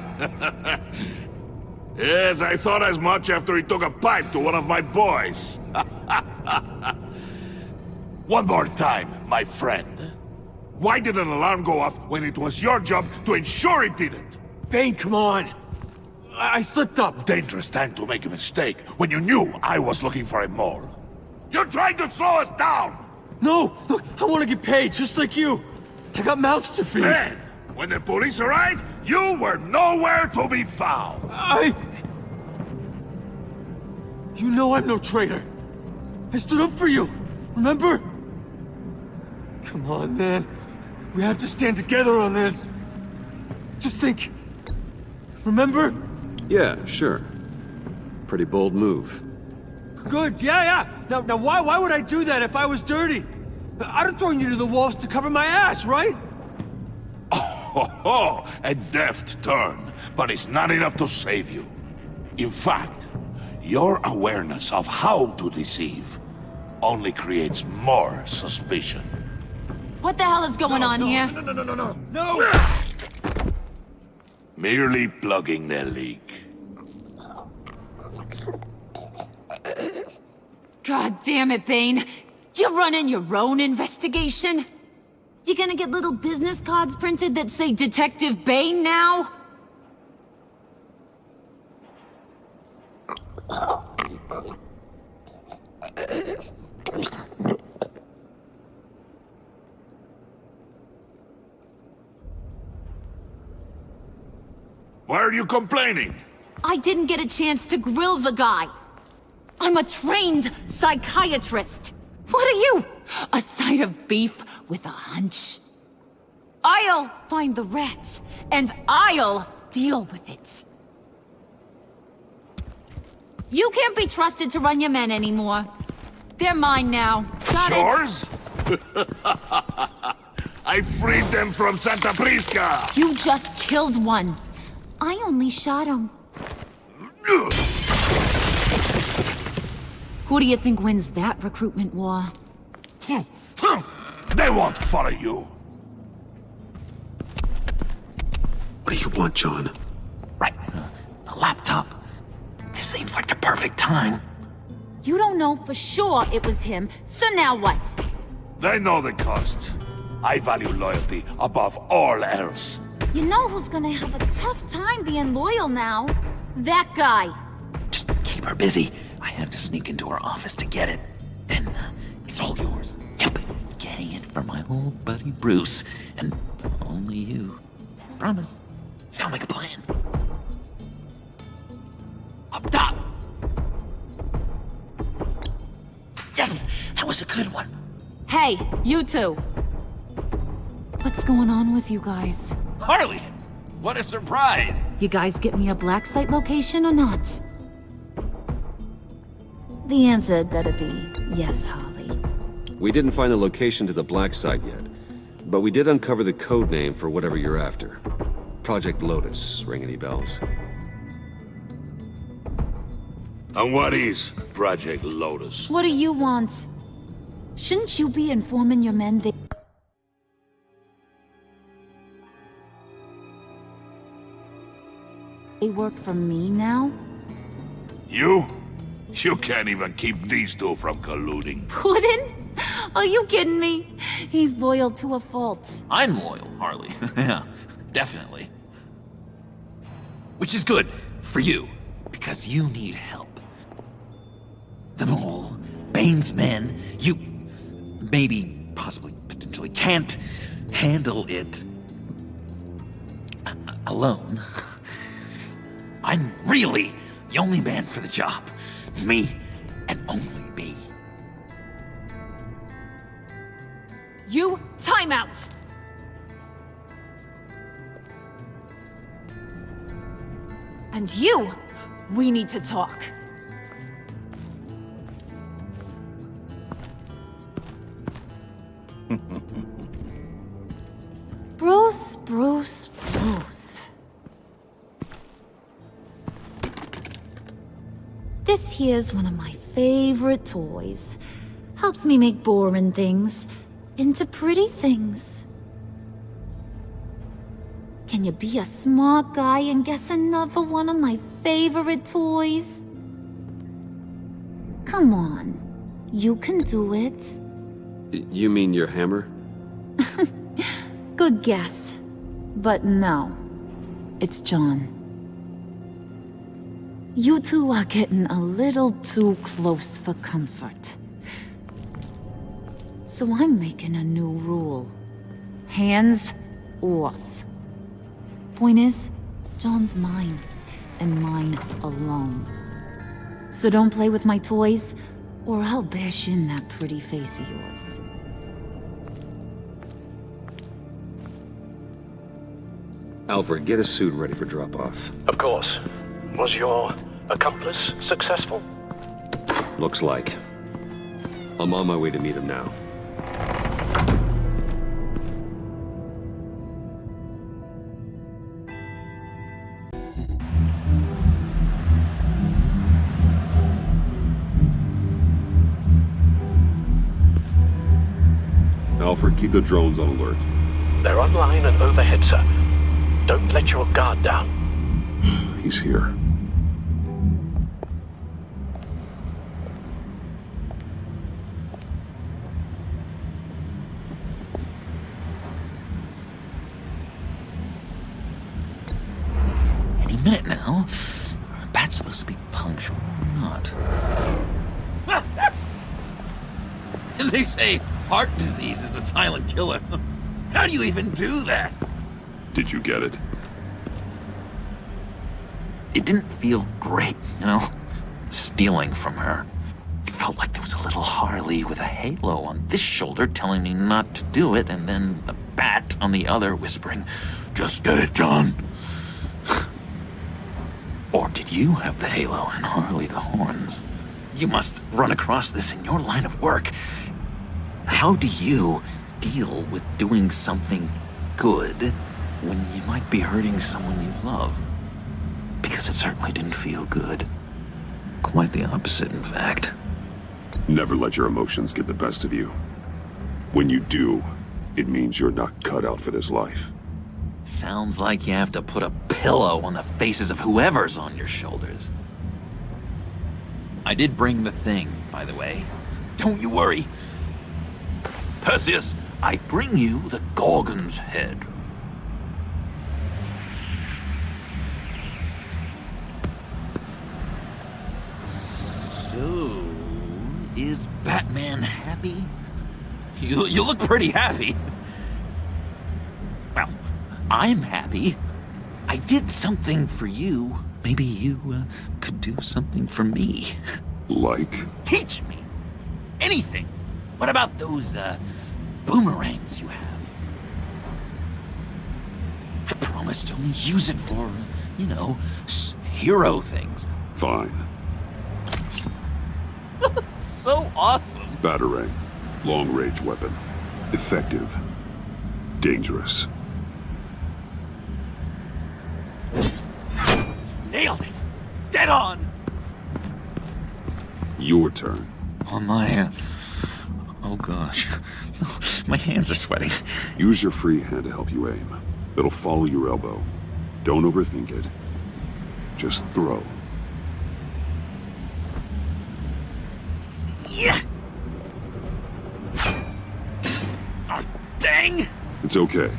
Yes, I thought as much after he took a pipe to one of my boys. One more time, my friend. Why did an alarm go off when it was your job to ensure it didn't? Bane, come on! I slipped up! Dangerous time to make a mistake when you knew I was looking for him more. You're trying to slow us down! No! Look, I want to get paid, just like you! I got mouths to feed! Then, when the police arrived, you were nowhere to be found! You know I'm no traitor! I stood up for you, remember? Come on, man. We have to stand together on this. Just think. Remember? Yeah, sure. Pretty bold move. Good, yeah. Now why would I do that if I was dirty? I'd have thrown you to the wolves to cover my ass, right? Oh, a deft turn, but it's not enough to save you. In fact, your awareness of how to deceive only creates more suspicion. What the hell is going on here? No! Merely plugging their leak. God damn it, Bane. You're running your own investigation? You gonna get little business cards printed that say Detective Bane now? Why are you complaining? I didn't get a chance to grill the guy. I'm a trained psychiatrist. What are you? A side of beef with a hunch? I'll find the rats, and I'll deal with it. You can't be trusted to run your men anymore. They're mine now. Got Yours? I freed them from Santa Prisca! You just killed one. I only shot him. Who do you think wins that recruitment war? They won't follow you. What do you want, John? Right. The laptop. This seems like the perfect time. You don't know for sure it was him, so now what? They know the cost. I value loyalty above all else. You know who's gonna have a tough time being loyal now? That guy. Just keep her busy. I have to sneak into her office to get it. Then it's all yours. Yep. Getting it from my old buddy Bruce. And only you. Promise. Sound like a plan. Up top! Yes! That was a good one. Hey, you two. What's going on with you guys? Harley! What a surprise! You guys get me a black site location or not? The answer had better be yes, Harley. We didn't find the location to the black site yet, but we did uncover the code name for whatever you're after. Project Lotus. Ring any bells? And what is Project Lotus? What do you want? Shouldn't you be informing your men they work for me now? You? You can't even keep these two from colluding. Puddin'? Are you kidding me? He's loyal to a fault. I'm loyal, Harley. Yeah, definitely. Which is good for you, because you need help. The mole, Bane's men, you maybe, possibly, potentially can't handle it alone. I'm really the only man for the job. Me, and only me. You, time out! And you, we need to talk. Bruce. This here's one of my favorite toys. Helps me make boring things into pretty things. Can you be a smart guy and guess another one of my favorite toys? Come on, you can do it. You mean your hammer? Good guess. But no, it's John. You two are getting a little too close for comfort. So I'm making a new rule. Hands off. Point is, John's mine, and mine alone. So don't play with my toys, or I'll bash in that pretty face of yours. Alfred, get a suit ready for drop-off. Of course. Was your accomplice successful? Looks like. I'm on my way to meet him now. Alfred, keep the drones on alert. They're online and overhead, sir. Don't let your guard down. He's here. Any minute now. Bat's supposed to be punctual or not? And they say heart disease is a silent killer. How do you even do that? Did you get it? It didn't feel great, you know? Stealing from her. It felt like there was a little Harley with a halo on this shoulder telling me not to do it, and then the bat on the other whispering, "Just get it, John." Or did you have the halo and Harley the horns? You must run across this in your line of work. How do you deal with doing something good when you might be hurting someone you love? Because it certainly didn't feel good. Quite the opposite, in fact. Never let your emotions get the best of you. When you do, it means you're not cut out for this life. Sounds like you have to put a pillow on the faces of whoever's on your shoulders. I did bring the thing, by the way. Don't you worry. Perseus, I bring you the Gorgon's head. So, is Batman happy? You look pretty happy. Well, I'm happy. I did something for you. Maybe you could do something for me. Like? Teach me. Anything. What about those boomerangs you have? I promise to only use it for, you know, hero things. Fine. So awesome. Batarang. Long-range weapon. Effective. Dangerous. Nailed it! Dead on! Your turn. On my... oh gosh. My hands are sweating. Use your free hand to help you aim. It'll follow your elbow. Don't overthink it. Just throw. Yeah! Oh, dang! It's okay.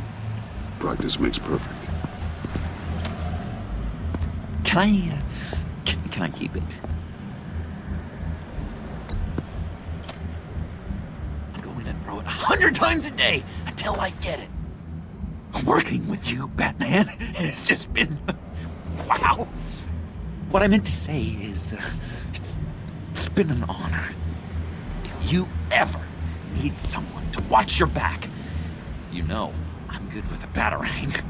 Practice makes perfect. Can I, can I keep it? I'm going to throw it 100 times a day until I get it. I'm working with you, Batman, and it's just been, wow. What I meant to say is, it's been an honor. If you ever need someone to watch your back, you know I'm good with a batarang.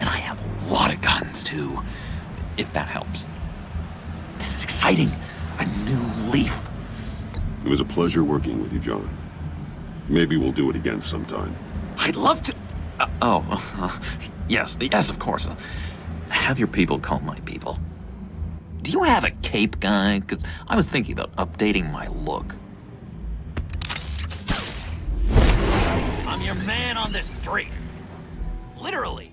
And I have a lot of guns, too. If that helps. This is exciting. A new leaf. It was a pleasure working with you, John. Maybe we'll do it again sometime. I'd love to... yes, of course. Have your people call my people. Do you have a cape, guy? Because I was thinking about updating my look. I'm your man on this street. Literally.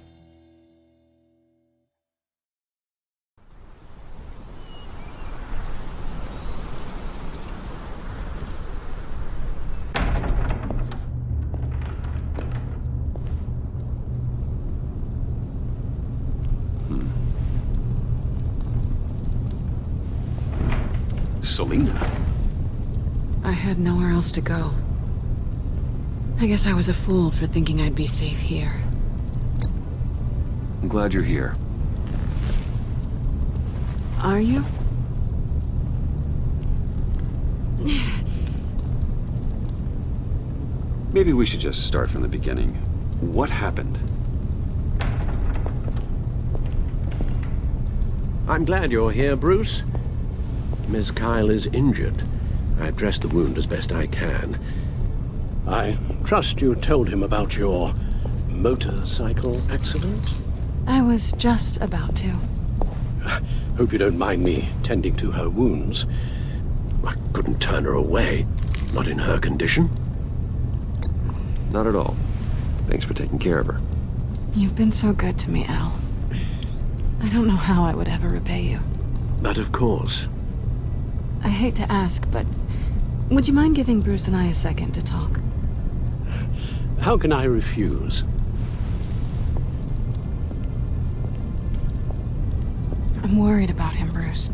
Selina? I had nowhere else to go. I guess I was a fool for thinking I'd be safe here. I'm glad you're here. Are you? Maybe we should just start from the beginning. What happened? I'm glad you're here, Bruce. Miss Kyle is injured. I've dressed the wound as best I can. I trust you told him about your motorcycle accident? I was just about to. Hope you don't mind me tending to her wounds. I couldn't turn her away, not in her condition. Not at all. Thanks for taking care of her. You've been so good to me, Al. I don't know how I would ever repay you. But of course. I hate to ask, but would you mind giving Bruce and I a second to talk? How can I refuse? I'm worried about him, Bruce.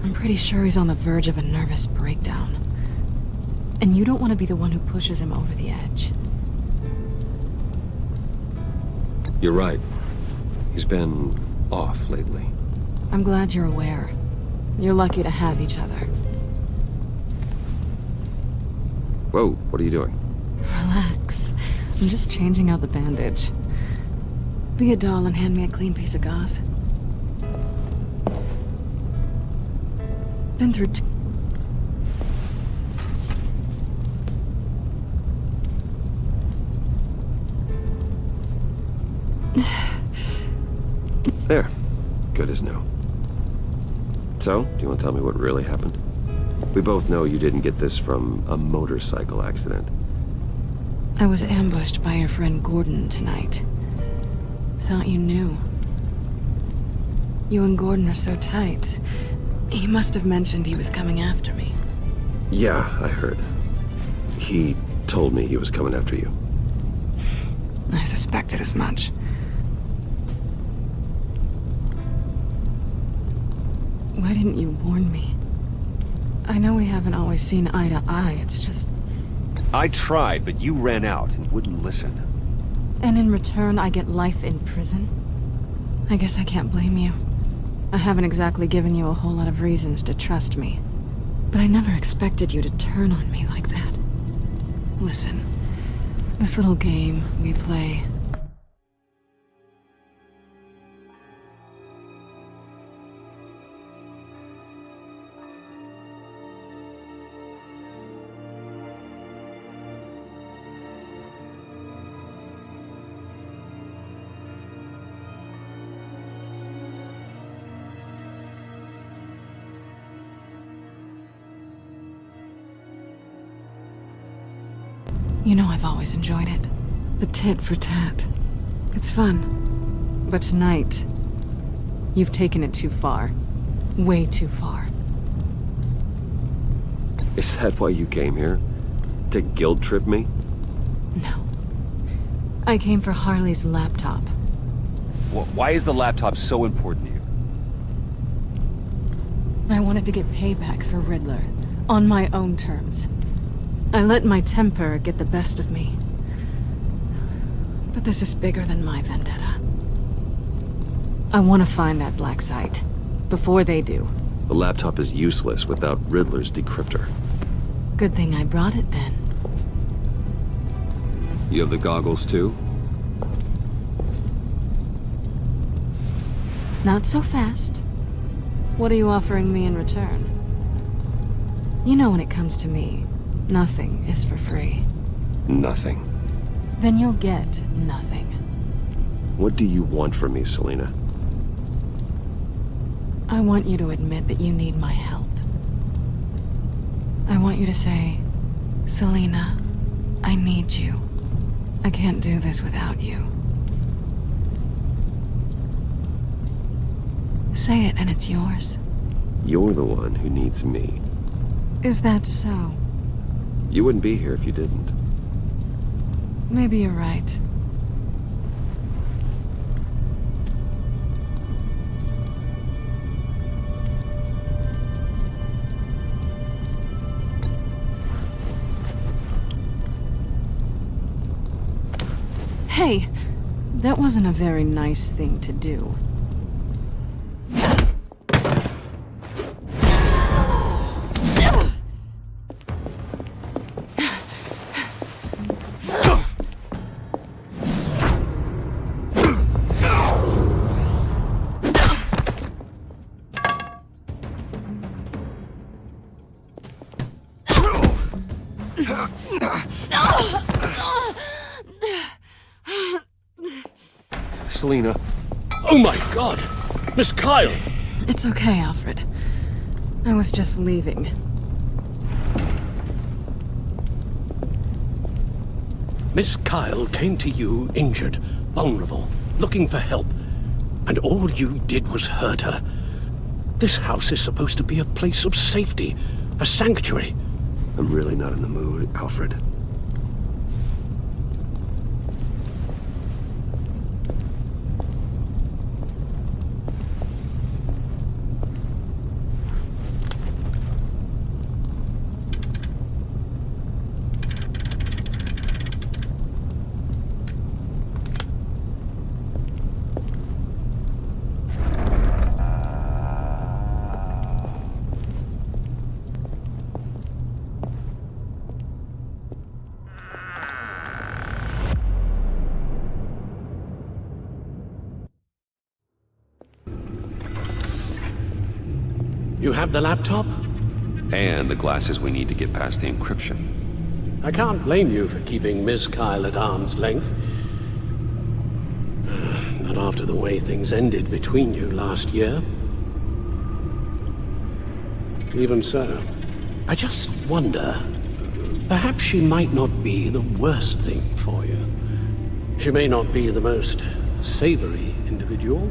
I'm pretty sure he's on the verge of a nervous breakdown. And you don't want to be the one who pushes him over the edge. You're right. He's been off lately. I'm glad you're aware. You're lucky to have each other. Whoa, what are you doing? Relax. I'm just changing out the bandage. Be a doll and hand me a clean piece of gauze. Been through There. Good as new. So, do you want to tell me what really happened? We both know you didn't get this from a motorcycle accident. I was ambushed by your friend Gordon tonight. Thought you knew. You and Gordon are so tight. He must have mentioned he was coming after me. Yeah, I heard. He told me he was coming after you. I suspected as much. Why didn't you warn me? I know we haven't always seen eye to eye, it's just... I tried, but you ran out and wouldn't listen. And in return, I get life in prison? I guess I can't blame you. I haven't exactly given you a whole lot of reasons to trust me. But I never expected you to turn on me like that. Listen, this little game we play... You know I've always enjoyed it. The tit for tat. It's fun. But tonight, you've taken it too far. Way too far. Is that why you came here? To guilt trip me? No. I came for Harley's laptop. Why is the laptop so important to you? I wanted to get payback for Riddler. On my own terms. I let my temper get the best of me. But this is bigger than my vendetta. I want to find that black site. Before they do. The laptop is useless without Riddler's decryptor. Good thing I brought it then. You have the goggles too? Not so fast. What are you offering me in return? You know when it comes to me, nothing is for free. Nothing. Then you'll get nothing. What do you want from me, Selina? I want you to admit that you need my help. I want you to say, Selina, I need you. I can't do this without you. Say it and it's yours. You're the one who needs me. Is that so? You wouldn't be here if you didn't. Maybe you're right. Hey, that wasn't a very nice thing to do. Selina. Oh my God! Miss Kyle! It's okay, Alfred. I was just leaving. Miss Kyle came to you injured, vulnerable, looking for help. And all you did was hurt her. This house is supposed to be a place of safety, a sanctuary. I'm really not in the mood, Alfred. You have the laptop? And the glasses we need to get past the encryption. I can't blame you for keeping Miss Kyle at arm's length. Not after the way things ended between you last year. Even so, I just wonder, perhaps she might not be the worst thing for you. She may not be the most savory individual.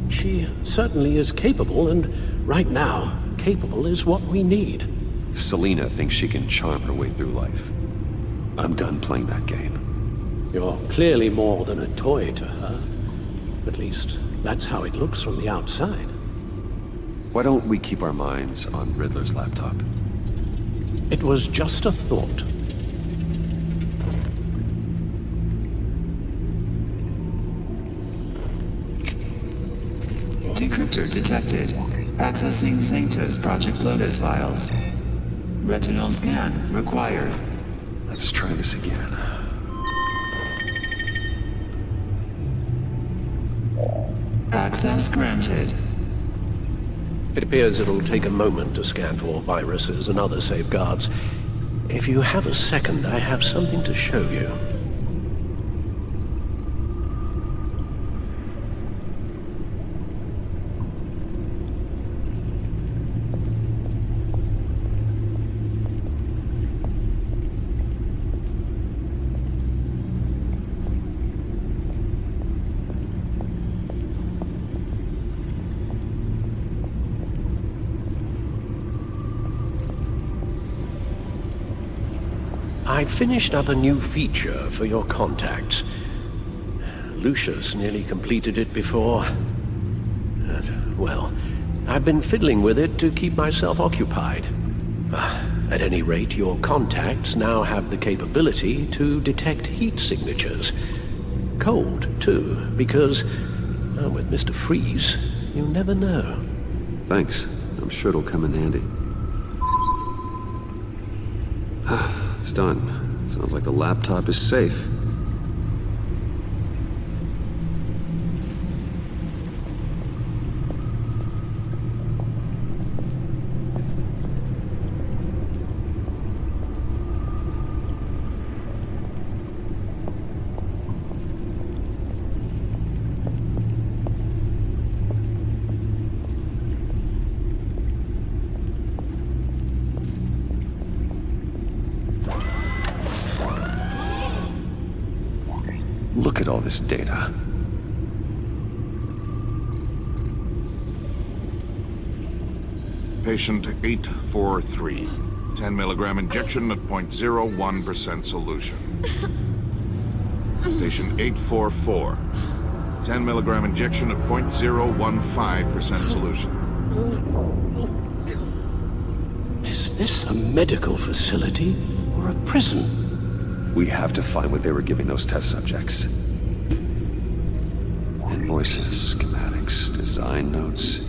She certainly is capable, and right now, capable is what we need. Selina thinks she can charm her way through life. I'm done playing that game. You're clearly more than a toy to her. At least, that's how it looks from the outside. Why don't we keep our minds on Riddler's laptop? It was just a thought. Decryptor detected. Accessing Sanctus Project Lotus files. Retinal scan required. Let's try this again. Access granted. It appears it'll take a moment to scan for viruses and other safeguards. If you have a second, I have something to show you. I finished up a new feature for your contacts. Lucius nearly completed it before. Well, I've been fiddling with it to keep myself occupied. At any rate, your contacts now have the capability to detect heat signatures. Cold, too, because, with Mr. Freeze, you never know. Thanks. I'm sure it'll come in handy. It's done. Sounds like the laptop is safe. Look at all this data. Patient 843. 10 milligram injection at 0.01% solution. Patient 844. 10 milligram injection at 0.015% solution. Is this a medical facility or a prison? We have to find what they were giving those test subjects. Invoices, schematics, design notes.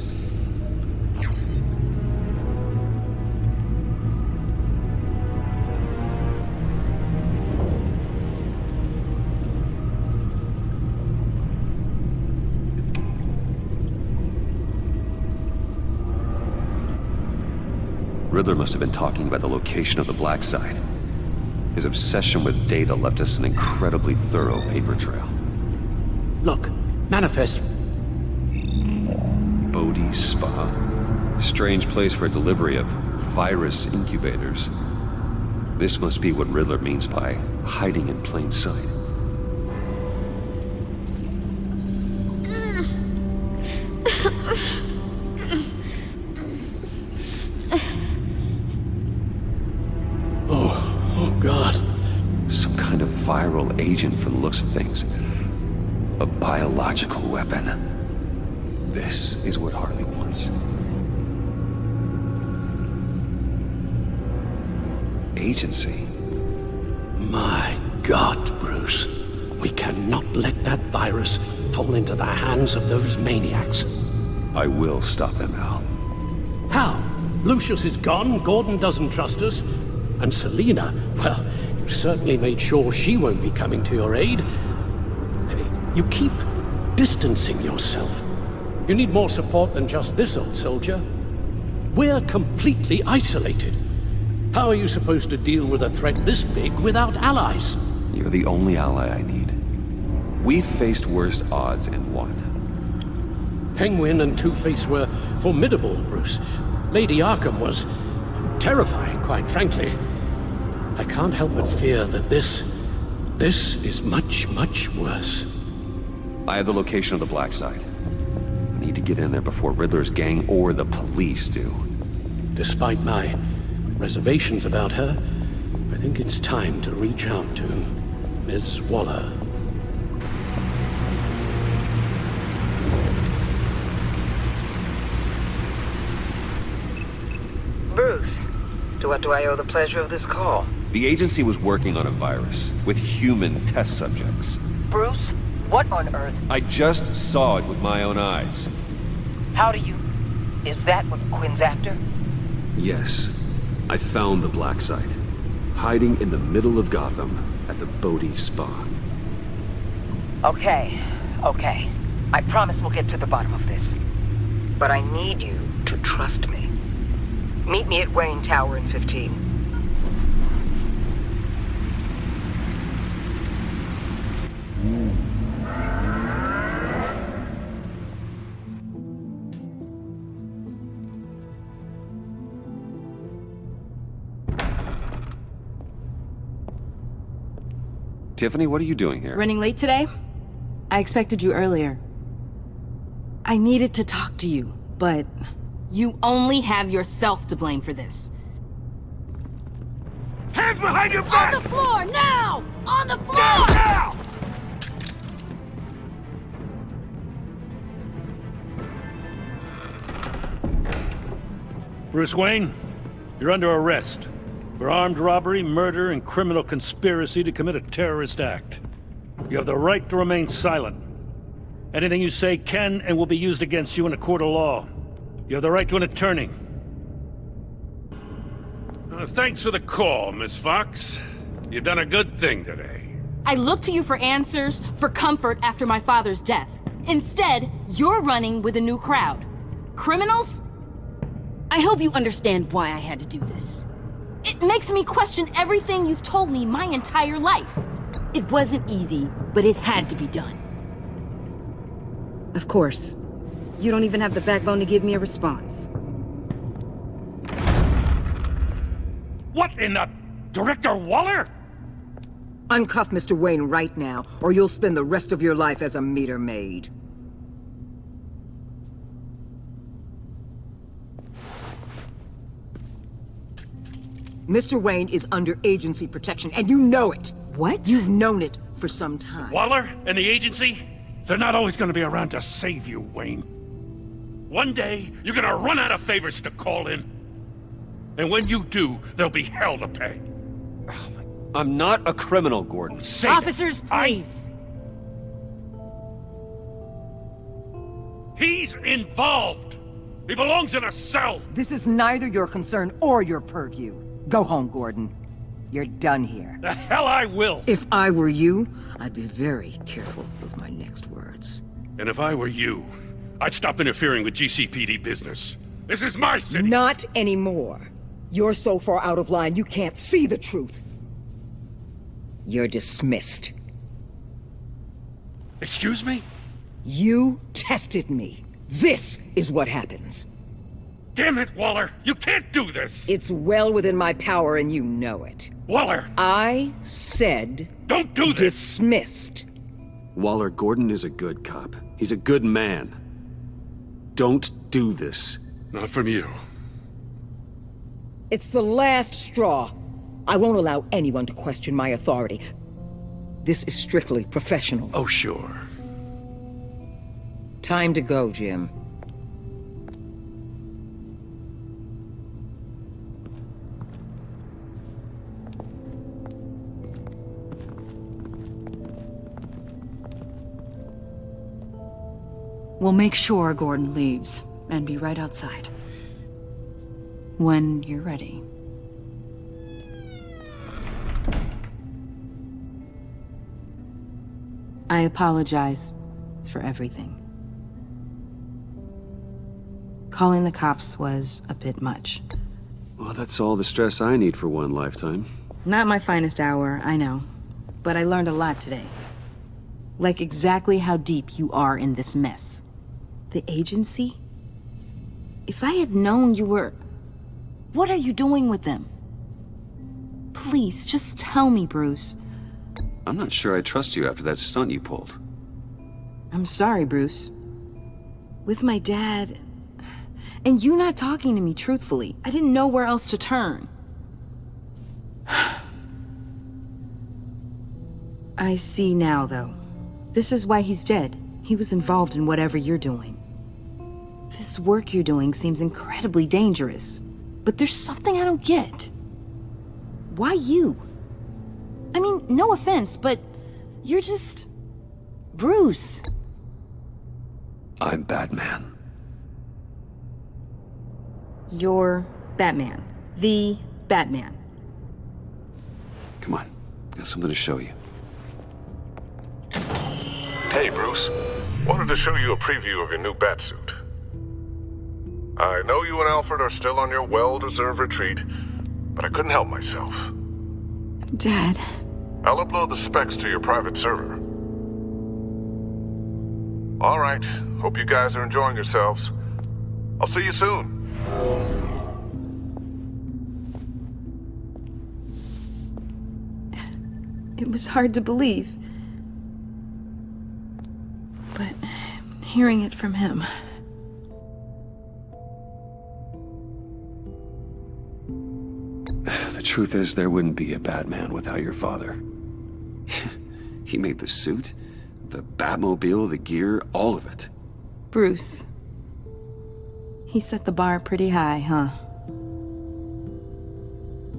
Riddler must have been talking about the location of the black site. His obsession with data left us an incredibly thorough paper trail. Look, manifest. Bodhi's Spa. Strange place for a delivery of virus incubators. This must be what Riddler means by hiding in plain sight. Oh, God. Some kind of viral agent from the looks of things. A biological weapon. This is what Harley wants. Agency. My God, Bruce. We cannot let that virus fall into the hands of those maniacs. I will stop them, Al. How? Lucius is gone, Gordon doesn't trust us, and Selina, well, you certainly made sure she won't be coming to your aid. You keep distancing yourself. You need more support than just this old soldier. We're completely isolated. How are you supposed to deal with a threat this big without allies? You're the only ally I need. We've faced worse odds and won. Penguin and Two-Face were formidable, Bruce. Lady Arkham was terrifying, quite frankly. I can't help but fear that this is much, much worse. I have the location of the black site. I need to get in there before Riddler's gang or the police do. Despite my reservations about her, I think it's time to reach out to Ms. Waller. Bruce, to what do I owe the pleasure of this call? The agency was working on a virus with human test subjects. Bruce, what on earth? I just saw it with my own eyes. How do you... Is that what Quinn's after? Yes. I found the black site. Hiding in the middle of Gotham at the Bodhi Spa. Okay. I promise we'll get to the bottom of this. But I need you to trust me. Meet me at Wayne Tower in 15. Tiffany, what are you doing here? Running late today? I expected you earlier. I needed to talk to you, but you only have yourself to blame for this. Hands behind your back! On the floor, now! On the floor! Down, now! Bruce Wayne, you're under arrest for armed robbery, murder, and criminal conspiracy to commit a terrorist act. You have the right to remain silent. Anything you say can and will be used against you in a court of law. You have the right to an attorney. Thanks for the call, Miss Fox. You've done a good thing today. I looked to you for answers, for comfort after my father's death. Instead, you're running with a new crowd. Criminals? I hope you understand why I had to do this. It makes me question everything you've told me my entire life. It wasn't easy, but it had to be done. Of course. You don't even have the backbone to give me a response. What in the... Director Waller? Uncuff Mr. Wayne right now, or you'll spend the rest of your life as a meter maid. Mr. Wayne is under agency protection, and you know it. What? You've known it for some time. Waller and the agency? They're not always gonna be around to save you, Wayne. One day, you're gonna run out of favors to call in. And when you do, there'll be hell to pay. I'm not a criminal, Gordon. Say Officers, please. He's involved. He belongs in a cell. This is neither your concern or your purview. Go home, Gordon. You're done here. The hell I will. If I were you, I'd be very careful with my next words. And if I were you, I'd stop interfering with GCPD business. This is my city. Not anymore. You're so far out of line you can't see the truth. You're dismissed. Excuse me? You tested me. This is what happens. Damn it, Waller! You can't do this! It's well within my power and you know it. Waller! I said... Don't do this! Dismissed. Waller, Gordon is a good cop. He's a good man. Don't do this. Not from you. It's the last straw. I won't allow anyone to question my authority. This is strictly professional. Oh, sure. Time to go, Jim. We'll make sure Gordon leaves, and be right outside. When you're ready. I apologize for everything. Calling the cops was a bit much. Well, that's all the stress I need for one lifetime. Not my finest hour, I know. But I learned a lot today. Like exactly how deep you are in this mess. The agency? If I had known you were... What are you doing with them? Please, just tell me, Bruce. I'm not sure I trust you after that stunt you pulled. I'm sorry, Bruce. With my dad... And you not talking to me truthfully, I didn't know where else to turn. I see now, though. This is why he's dead. He was involved in whatever you're doing. This work you're doing seems incredibly dangerous. But there's something I don't get. Why you? I mean, no offense, but you're just... Bruce. I'm Batman. You're Batman. The Batman. Come on, got something to show you. Hey, Bruce. Wanted to show you a preview of your new Batsuit. I know you and Alfred are still on your well-deserved retreat, but I couldn't help myself. Dad. I'll upload the specs to your private server. All right. Hope you guys are enjoying yourselves. I'll see you soon. It was hard to believe. But hearing it from him... The truth is, there wouldn't be a Batman without your father. He made the suit, the Batmobile, the gear, all of it. Bruce. He set the bar pretty high, huh?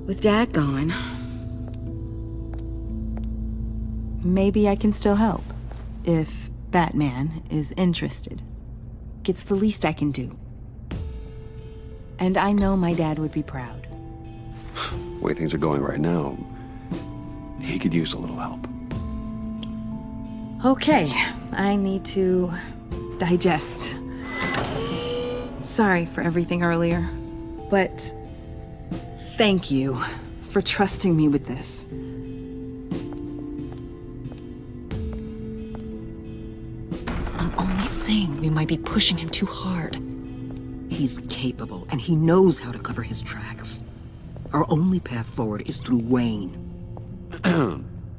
With Dad gone... Maybe I can still help. If Batman is interested. It's the least I can do. And I know my dad would be proud. The way things are going right now, he could use a little help. Okay, I need to digest. Sorry for everything earlier, but thank you for trusting me with this. I'm only saying we might be pushing him too hard. He's capable, and he knows how to cover his tracks. Our only path forward is through Wayne.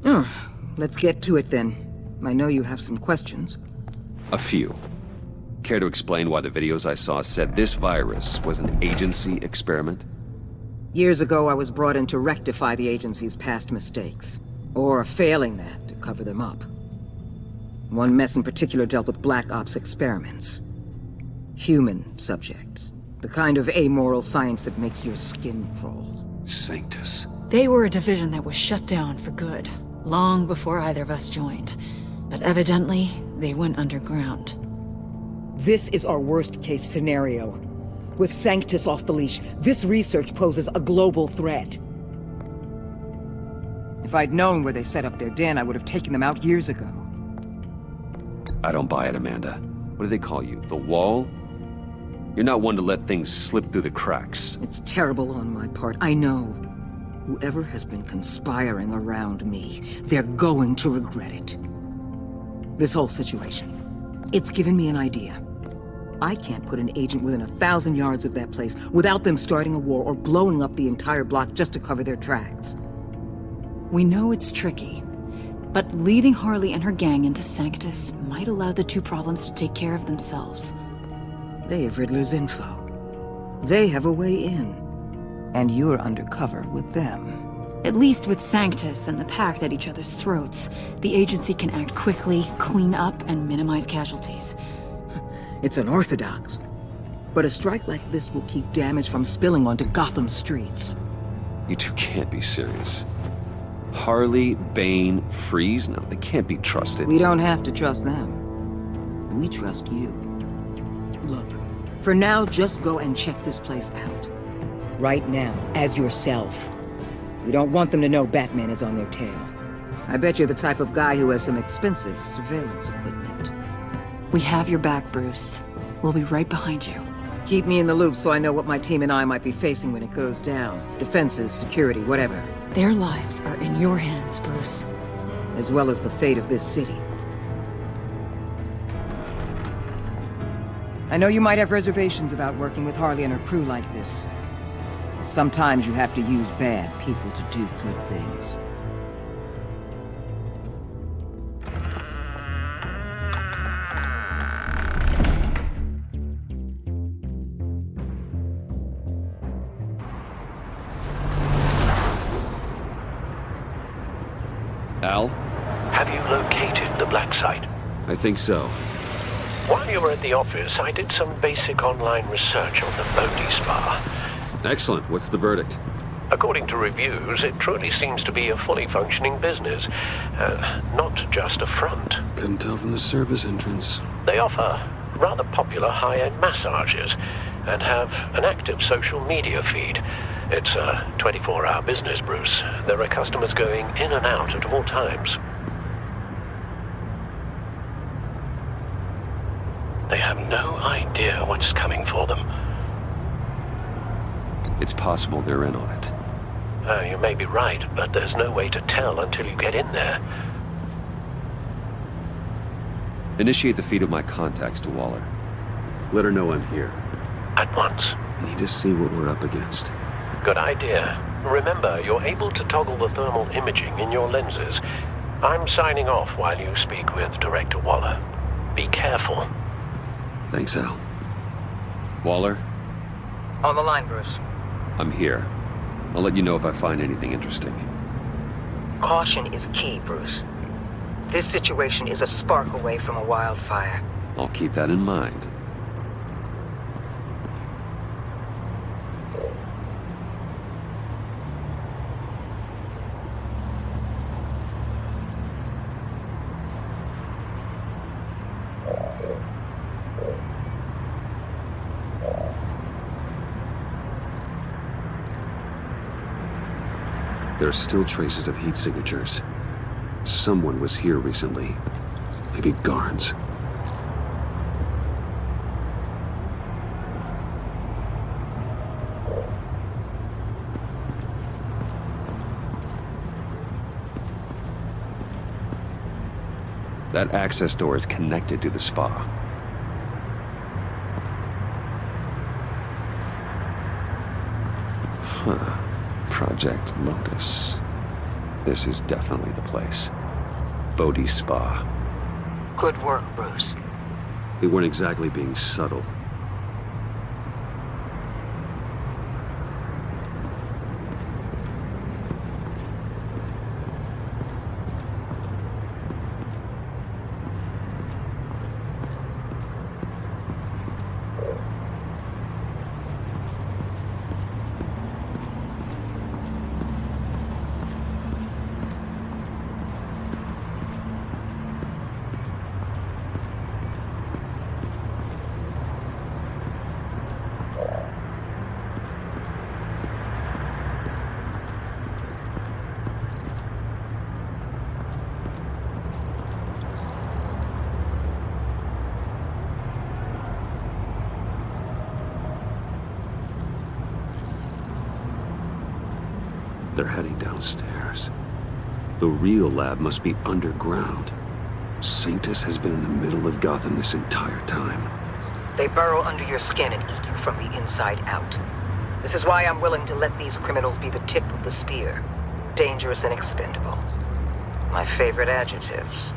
Oh, let's get to it then. I know you have some questions. A few. Care to explain why the videos I saw said this virus was an agency experiment? Years ago, I was brought in to rectify the agency's past mistakes. Or failing that, to cover them up. One mess in particular dealt with Black Ops experiments. Human subjects. The kind of amoral science that makes your skin crawl. Sanctus. They were a division that was shut down for good, long before either of us joined. But evidently, they went underground. This is our worst-case scenario. With Sanctus off the leash, this research poses a global threat. If I'd known where they set up their den, I would have taken them out years ago. I don't buy it, Amanda. What do they call you? The Wall? You're not one to let things slip through the cracks. It's terrible on my part, I know. Whoever has been conspiring around me, they're going to regret it. This whole situation, it's given me an idea. I can't put an agent within 1,000 yards of that place without them starting a war or blowing up the entire block just to cover their tracks. We know it's tricky, but leading Harley and her gang into Sanctus might allow the two problems to take care of themselves. They have Riddler's info. They have a way in. And you're undercover with them. At least with Sanctus and the Pact at each other's throats, the agency can act quickly, clean up, and minimize casualties. It's unorthodox. But a strike like this will keep damage from spilling onto Gotham streets. You two can't be serious. Harley, Bane, Freeze? No, they can't be trusted. We don't have to trust them. We trust you. Look, for now, just go and check this place out. Right now, as yourself. We don't want them to know Batman is on their tail. I bet you're the type of guy who has some expensive surveillance equipment. We have your back, Bruce. We'll be right behind you. Keep me in the loop so I know what my team and I might be facing when it goes down. Defenses, security, whatever. Their lives are in your hands, Bruce. As well as the fate of this city. I know you might have reservations about working with Harley and her crew like this. Sometimes you have to use bad people to do good things. Al? Have you located the black site? I think so. While you were at the office, I did some basic online research on the Bodhi Spa. Excellent. What's the verdict? According to reviews, it truly seems to be a fully functioning business, not just a front. Couldn't tell from the service entrance. They offer rather popular high-end massages and have an active social media feed. It's a 24-hour business, Bruce. There are customers going in and out at all times. They have no idea what's coming for them. It's possible they're in on it. You may be right, but there's no way to tell until you get in there. Initiate the feed of my contacts to Waller. Let her know I'm here. At once. I need to see what we're up against. Good idea. Remember, you're able to toggle the thermal imaging in your lenses. I'm signing off while you speak with Director Waller. Be careful. Thanks, Al. Waller? On the line, Bruce. I'm here. I'll let you know if I find anything interesting. Caution is key, Bruce. This situation is a spark away from a wildfire. I'll keep that in mind. There are still traces of heat signatures. Someone was here recently. Maybe Garns. That access door is connected to the spa. Huh. Project Lotus. This is definitely the place. Bodhi's Spa. Good work, Bruce. They weren't exactly being subtle. They're heading downstairs. The real lab must be underground. Sanctus has been in the middle of Gotham this entire time. They burrow under your skin and eat you from the inside out. This is why I'm willing to let these criminals be the tip of the spear. Dangerous and expendable. My favorite adjectives.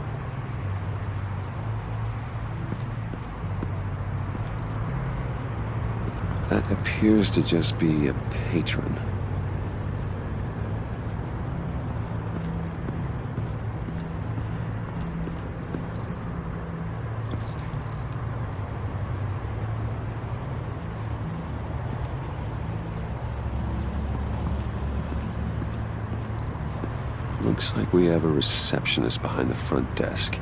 That appears to just be a patron. Looks like we have a receptionist behind the front desk.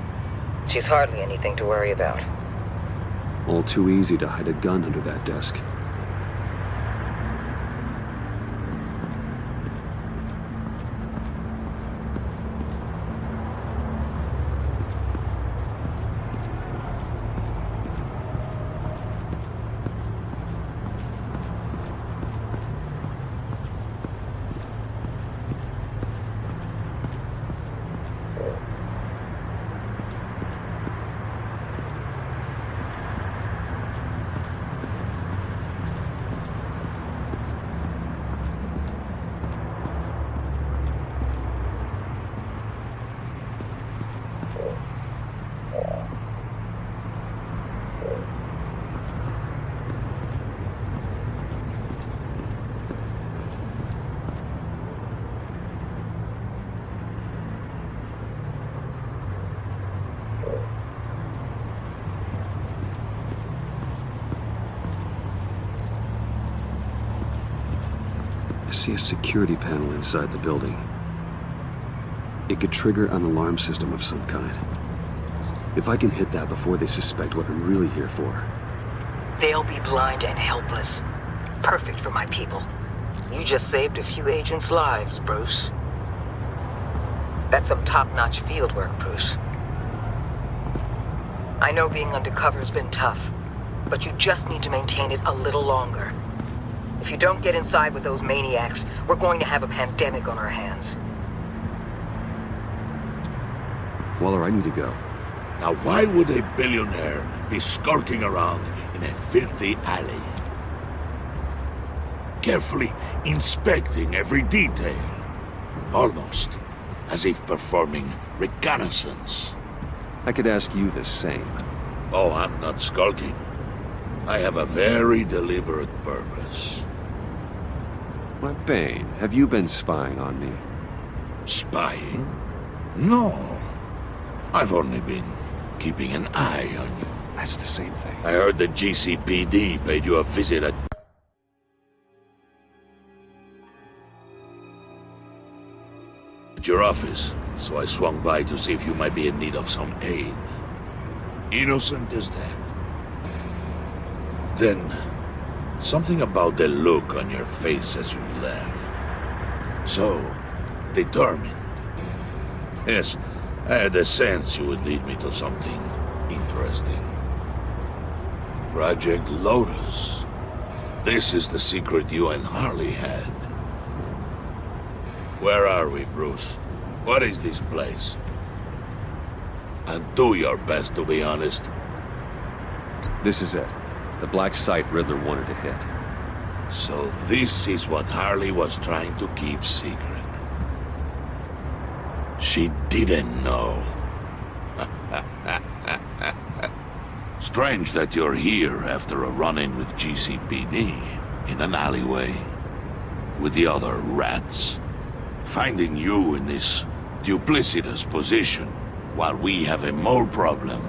She's hardly anything to worry about. All too easy to hide a gun under that desk. I see a security panel inside the building. It could trigger an alarm system of some kind. If I can hit that before they suspect what I'm really here for. They'll be blind and helpless. Perfect for my people. You just saved a few agents' lives, Bruce. That's some top-notch field work, Bruce. I know being undercover's been tough, but you just need to maintain it a little longer. If you don't get inside with those maniacs, we're going to have a pandemic on our hands. Waller, I need to go. Now why would a billionaire be skulking around in a filthy alley? Carefully inspecting every detail. Almost as if performing reconnaissance. I could ask you the same. Oh, I'm not skulking. I have a very deliberate purpose. Why, Bane, have you been spying on me? Spying? No. I've only been keeping an eye on you. That's the same thing. I heard the GCPD paid you a visit at your office, so I swung by to see if you might be in need of some aid. Innocent as that. Then, something about the look on your face as you left. So, determined. Yes, I had a sense you would lead me to something interesting. Project Lotus. This is the secret you and Harley had. Where are we, Bruce? What is this place? And do your best to be honest. This is it. The black site Riddler wanted to hit. So this is what Harley was trying to keep secret. She didn't know. Strange that you're here after a run-in with GCPD in an alleyway with the other rats. Finding you in this duplicitous position while we have a mole problem.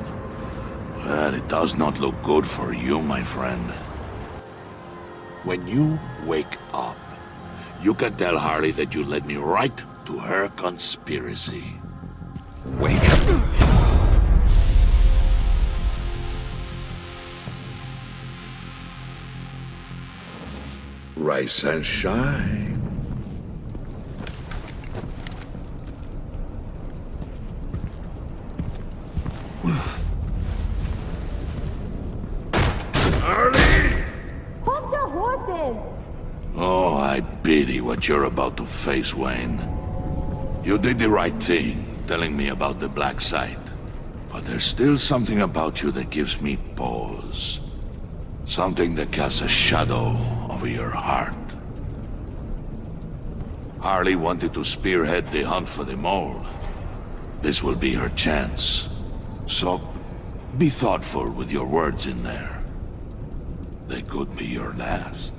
Well, it does not look good for you, my friend. When you wake up, you can tell Harley that you led me right to her conspiracy. Wake up. Rise and shine. Harley! Hold your horses! Oh, I pity what you're about to face, Wayne. You did the right thing, telling me about the black site. But there's still something about you that gives me pause. Something that casts a shadow over your heart. Harley wanted to spearhead the hunt for the mole. This will be her chance. So, be thoughtful with your words in there. They could be your last.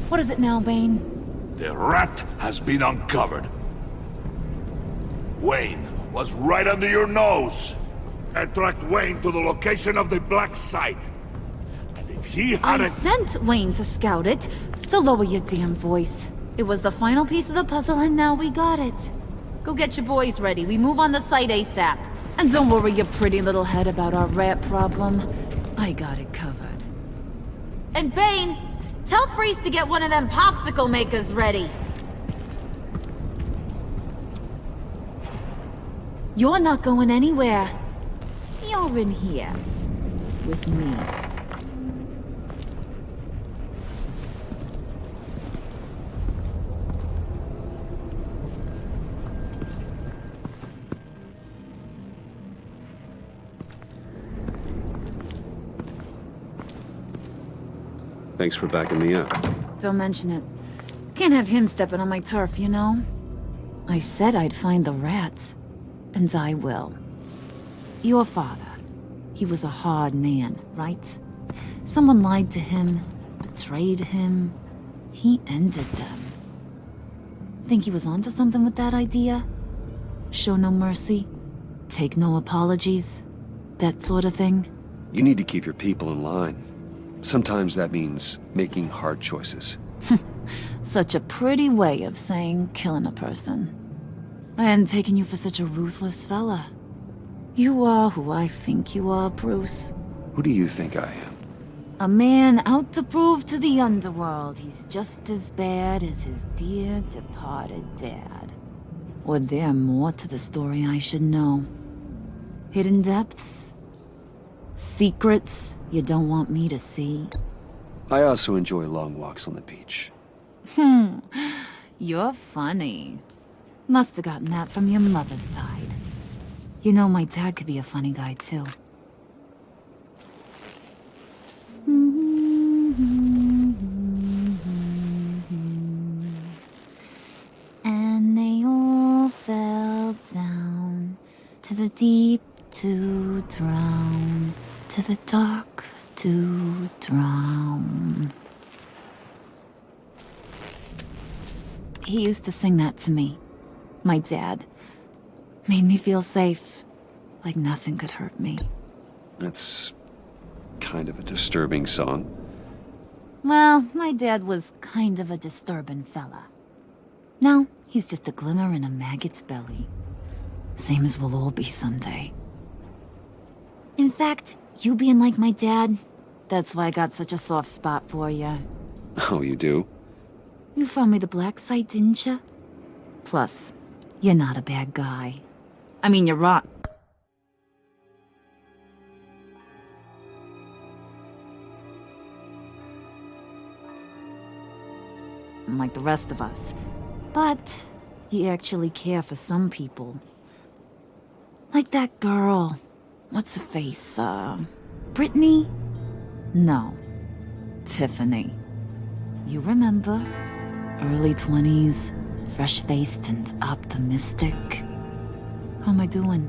What is it now, Bane? The rat has been uncovered. Wayne was right under your nose. And tracked Wayne to the location of the black site. And if he hadn't... I sent Wayne to scout it, so lower your damn voice. It was the final piece of the puzzle, and now we got it. Go get your boys ready. We move on the site ASAP. And don't worry your pretty little head about our rat problem. I got it covered. And Bane, tell Freeze to get one of them popsicle makers ready. You're not going anywhere. You're in here. With me. Thanks for backing me up. Don't mention it. Can't have him stepping on my turf, you know? I said I'd find the rats. And I will. Your father. He was a hard man, right? Someone lied to him, betrayed him. He ended them. Think he was onto something with that idea? Show no mercy? Take no apologies? That sort of thing? You need to keep your people in line. Sometimes that means making hard choices. Such a pretty way of saying killing a person. I hadn't taken you for such a ruthless fella. You are who I think you are, Bruce. Who do you think I am? A man out to prove to the underworld he's just as bad as his dear departed dad. Or there more to the story I should know. Hidden depths? Secrets you don't want me to see? I also enjoy long walks on the beach. You're funny. Must have gotten that from your mother's side. You know, my dad could be a funny guy, too. And they all fell down to the deep to drown, to the dark to drown. He used to sing that to me. My dad. Made me feel safe. Like nothing could hurt me. That's kind of a disturbing song. Well, my dad was kind of a disturbing fella. Now, he's just a glimmer in a maggot's belly. Same as we'll all be someday. In fact, you being like my dad, that's why I got such a soft spot for you. Oh, you do? You found me the black site, didn't you? Plus, you're not a bad guy. I mean, you're rotten. Like the rest of us. But you actually care for some people. Like that girl. What's her face? Brittany? No. Tiffany. You remember? Early 20s, fresh-faced and optimistic. How am I doing?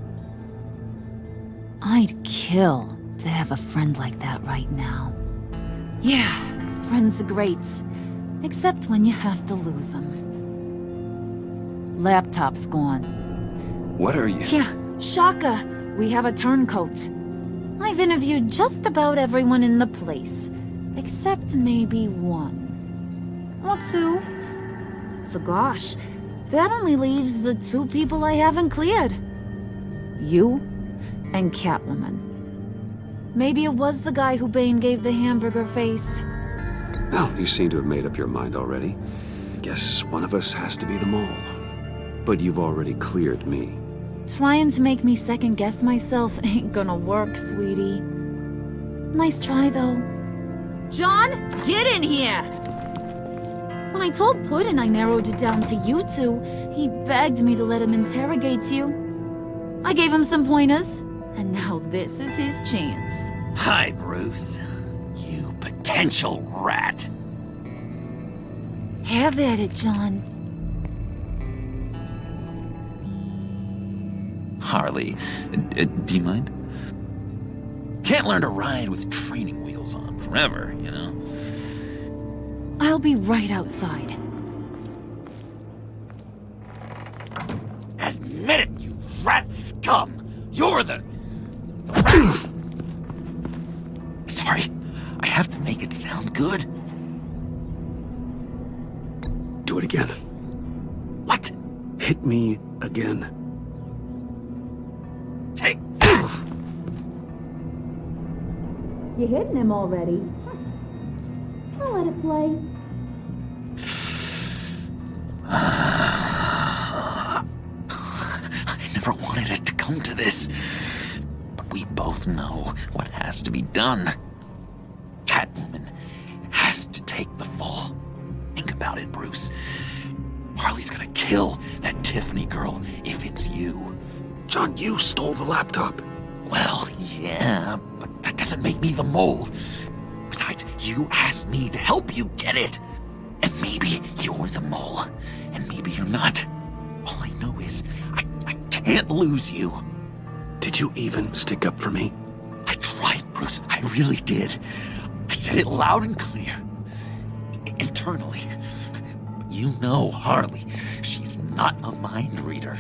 I'd kill to have a friend like that right now. Yeah, friends are great. Except when you have to lose them. Laptop's gone. What are you? Yeah, Shaka. We have a turncoat. I've interviewed just about everyone in the place. Except maybe one. Or two. So gosh, that only leaves the two people I haven't cleared. You and Catwoman. Maybe it was the guy who Bane gave the hamburger face. Well, you seem to have made up your mind already. Guess one of us has to be the mole. But you've already cleared me. Trying to make me second-guess myself ain't gonna work, sweetie. Nice try, though. John, get in here! When I told Puddin' I narrowed it down to you two, he begged me to let him interrogate you. I gave him some pointers, and now this is his chance. Hi, Bruce. You potential rat. Have at it, John. Harley, do you mind? Can't learn to ride with training wheels on forever, you know? I'll be right outside. Admit it, you rat scum! You're the rat! Sorry, I have to make it sound good. Do it again. What? Hit me again. Take. You hitting him already? I'll let it play. I never wanted it to come to this. But we both know what has to be done. Catwoman has to take the fall. Think about it, Bruce. Harley's gonna kill that Tiffany girl if it's you. John, you stole the laptop. Well, yeah, but that doesn't make me the mole. Besides, you asked me to help you get it. And maybe you're the mole, and maybe you're not. All I know is I can't lose you. Did you even stick up for me? I tried, Bruce. I really did. I said it loud and clear. Internally. You know Harley. She's not a mind reader.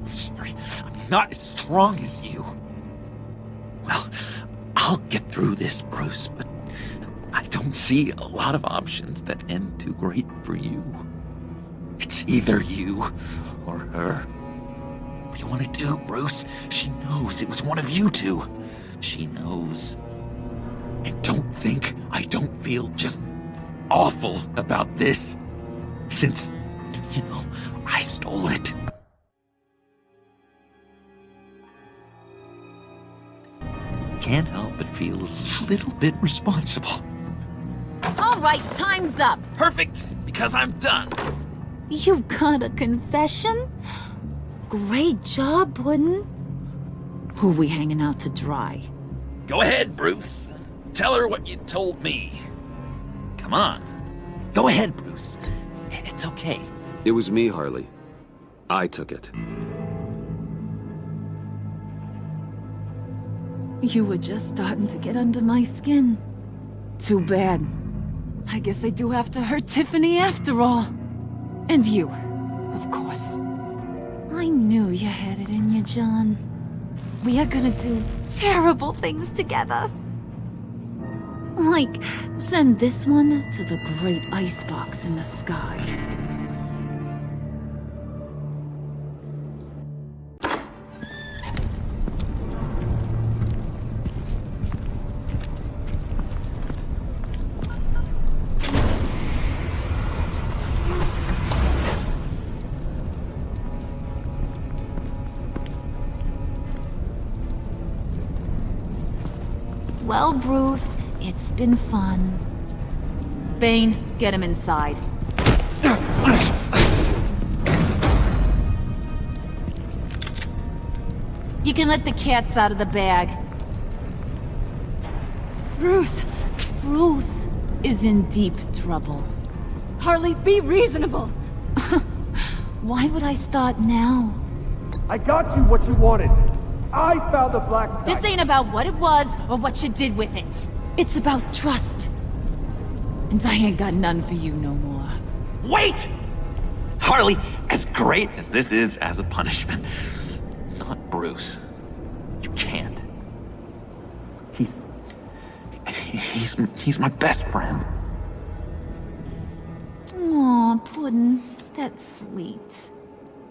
I'm sorry. I'm not as strong as you. Well, I'll get through this, Bruce, but I don't see a lot of options that end too great for you. It's either you or her. What do you want to do, Bruce? She knows it was one of you two. She knows. And don't think I don't feel just awful about this. Since, I stole it. Can't help but feel a little bit responsible. All right, time's up. Perfect, because I'm done. You got a confession? Great job, Puddin'. Who we hanging out to dry? Go ahead, Bruce. Tell her what you told me. Come on. Go ahead, Bruce. It's okay. It was me, Harley. I took it. You were just starting to get under my skin. Too bad. I guess I do have to hurt Tiffany after all. And you, of course. I knew you had it in you, John. We are gonna do terrible things together. Like, send this one to the great icebox in the sky. Well, Bruce, it's been fun. Bane, get him inside. You can let the cats out of the bag. Bruce! Bruce is in deep trouble. Harley, be reasonable! Why would I start now? I got you what you wanted. I found the black site. This ain't about what it was or what you did with it. It's about trust. And I ain't got none for you no more. Wait! Harley, as great as this is as a punishment, not Bruce. You can't. He's my best friend. Aw, Puddin'. That's sweet.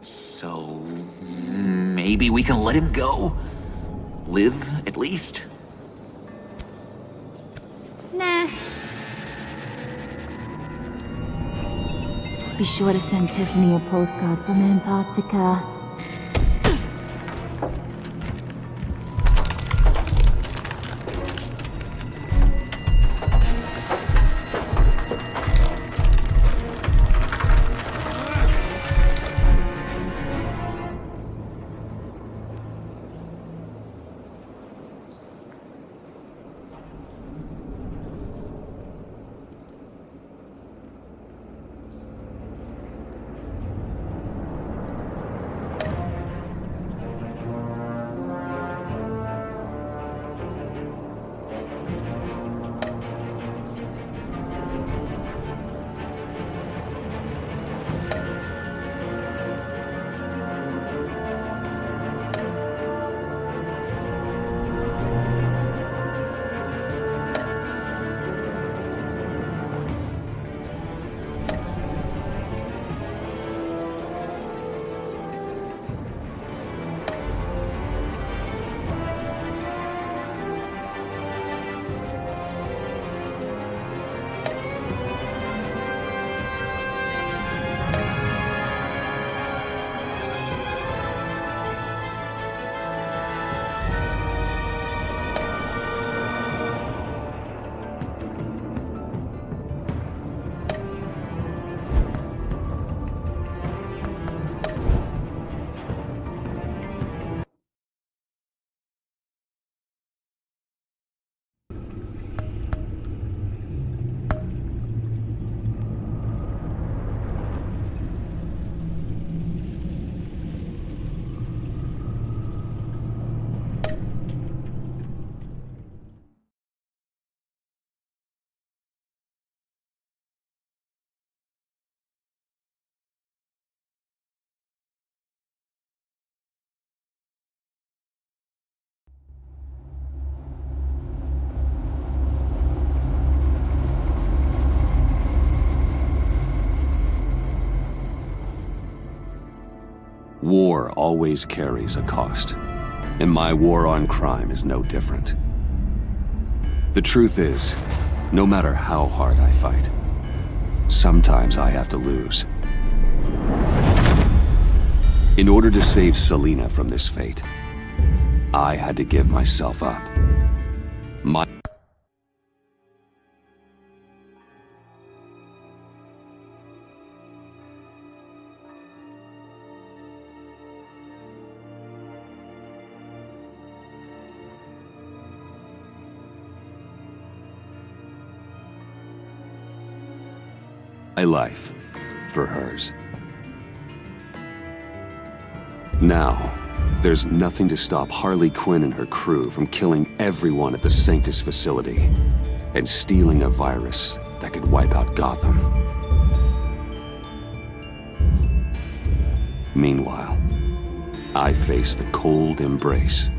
So, maybe we can let him go? Live, at least? Nah. Be sure to send Tiffany a postcard from Antarctica. War always carries a cost, and my war on crime is no different. The truth is, no matter how hard I fight, sometimes I have to lose. In order to save Selina from this fate, I had to give myself up. My life for hers. Now, there's nothing to stop Harley Quinn and her crew from killing everyone at the Sanctus facility and stealing a virus that could wipe out Gotham. Meanwhile, I face the cold embrace.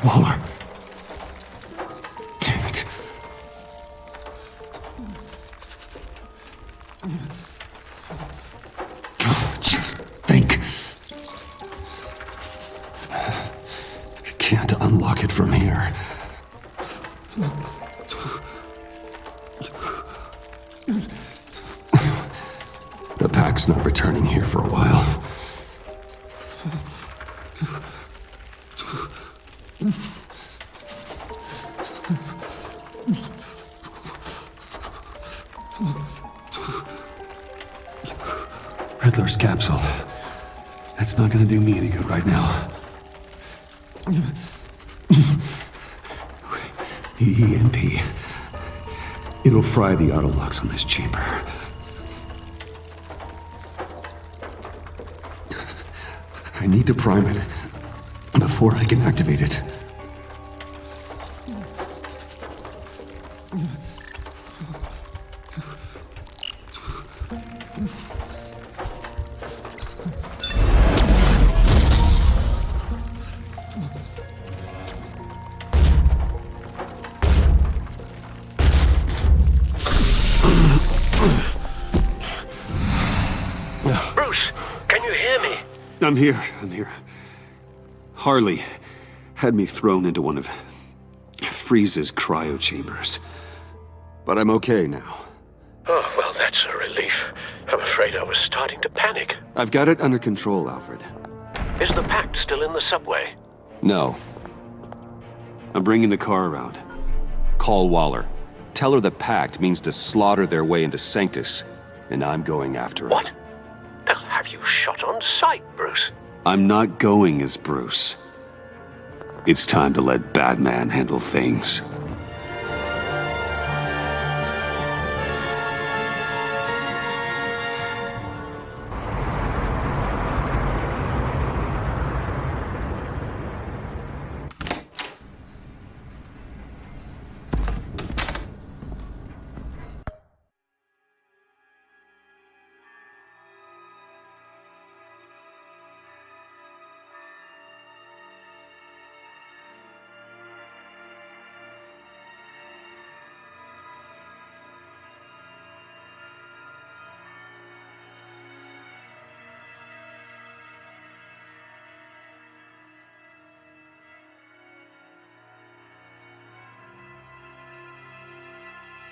Waller. Damn it. Just think. You can't unlock it from here. The pack Pact's not returning here for a while. Riddler's capsule. That's not gonna do me any good right now. The EMP. It'll fry the auto locks on this chamber. I need to prime it before I can activate it. Bruce, can you hear me? I'm here. Harley had me thrown into one of Freeze's cryo chambers. But I'm okay now. Oh, well, that's a relief. I'm afraid I was starting to panic. I've got it under control, Alfred. Is the Pact still in the subway? No. I'm bringing the car around. Call Waller. Tell her the Pact means to slaughter their way into Sanctus, and I'm going after it. What? They'll have you shot on sight, Bruce. I'm not going as Bruce. It's time to let Batman handle things.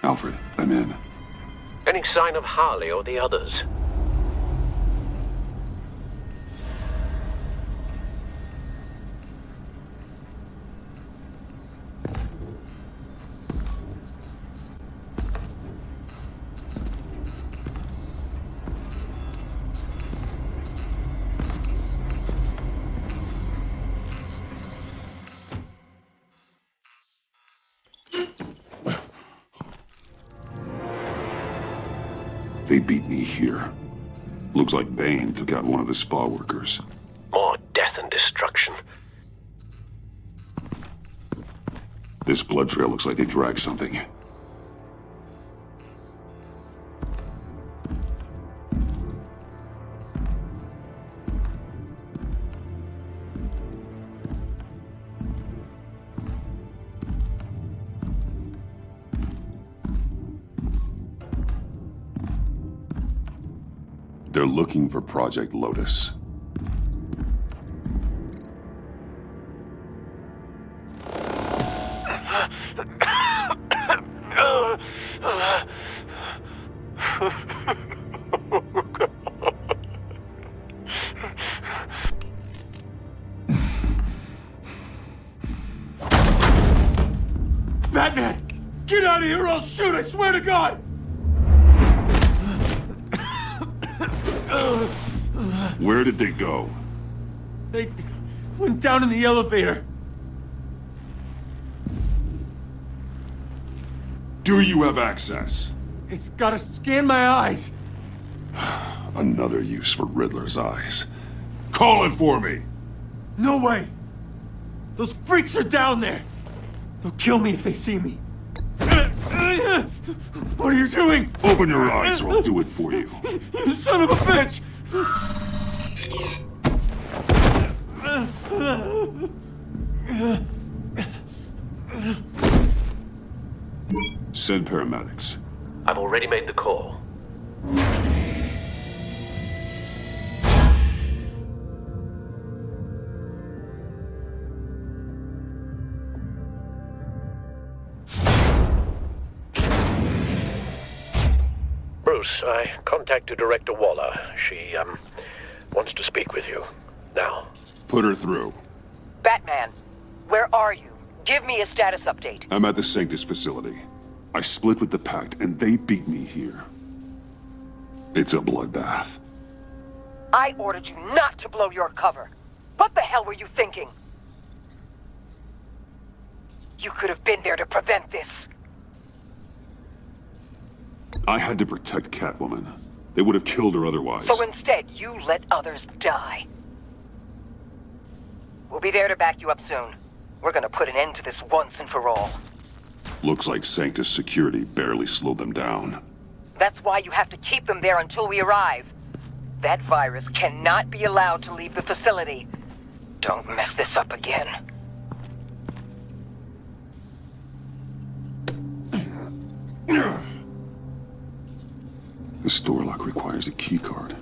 Alfred, I'm in. Any sign of Harley or the others? They beat me here. Looks like Bane took out one of the spa workers. More death and destruction. This blood trail looks like they dragged something. They're looking for Project Lotus. Batman! Get out of here or I'll shoot, I swear to God! Where did they go? They went down in the elevator. Do you have access? It's gotta scan my eyes. Another use for Riddler's eyes. Call it for me! No way! Those freaks are down there! They'll kill me if they see me. What are you doing? Open your eyes or I'll do it for you. You son of a bitch! Send paramedics. I've already made the call. Bruce. I contacted Director Waller. She, wants to speak with you. Now. Put her through. Batman, where are you? Give me a status update. I'm at the Sanctus facility. I split with the Pact, and they beat me here. It's a bloodbath. I ordered you not to blow your cover. What the hell were you thinking? You could have been there to prevent this. I had to protect Catwoman. They would have killed her otherwise. So instead, you let others die. We'll be there to back you up soon. We're gonna put an end to this once and for all. Looks like Sanctus security barely slowed them down. That's why you have to keep them there until we arrive. That virus cannot be allowed to leave the facility. Don't mess this up again. The store lock requires a key card.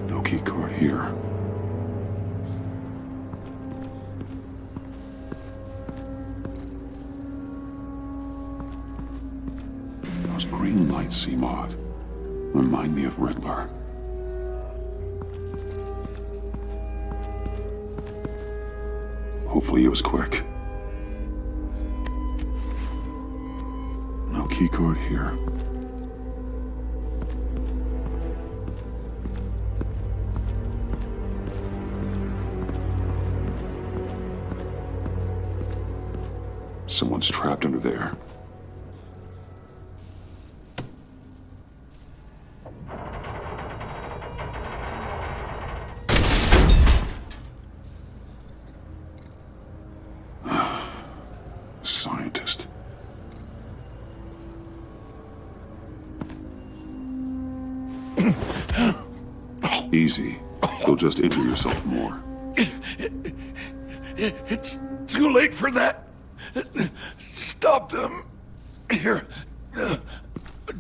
No key card here. Those green lights seem odd. Remind me of Riddler. Hopefully it was quick. No key card here. Someone's trapped under there. Scientist. Easy. You'll just injure yourself more. It's too late for that. Stop them. Here.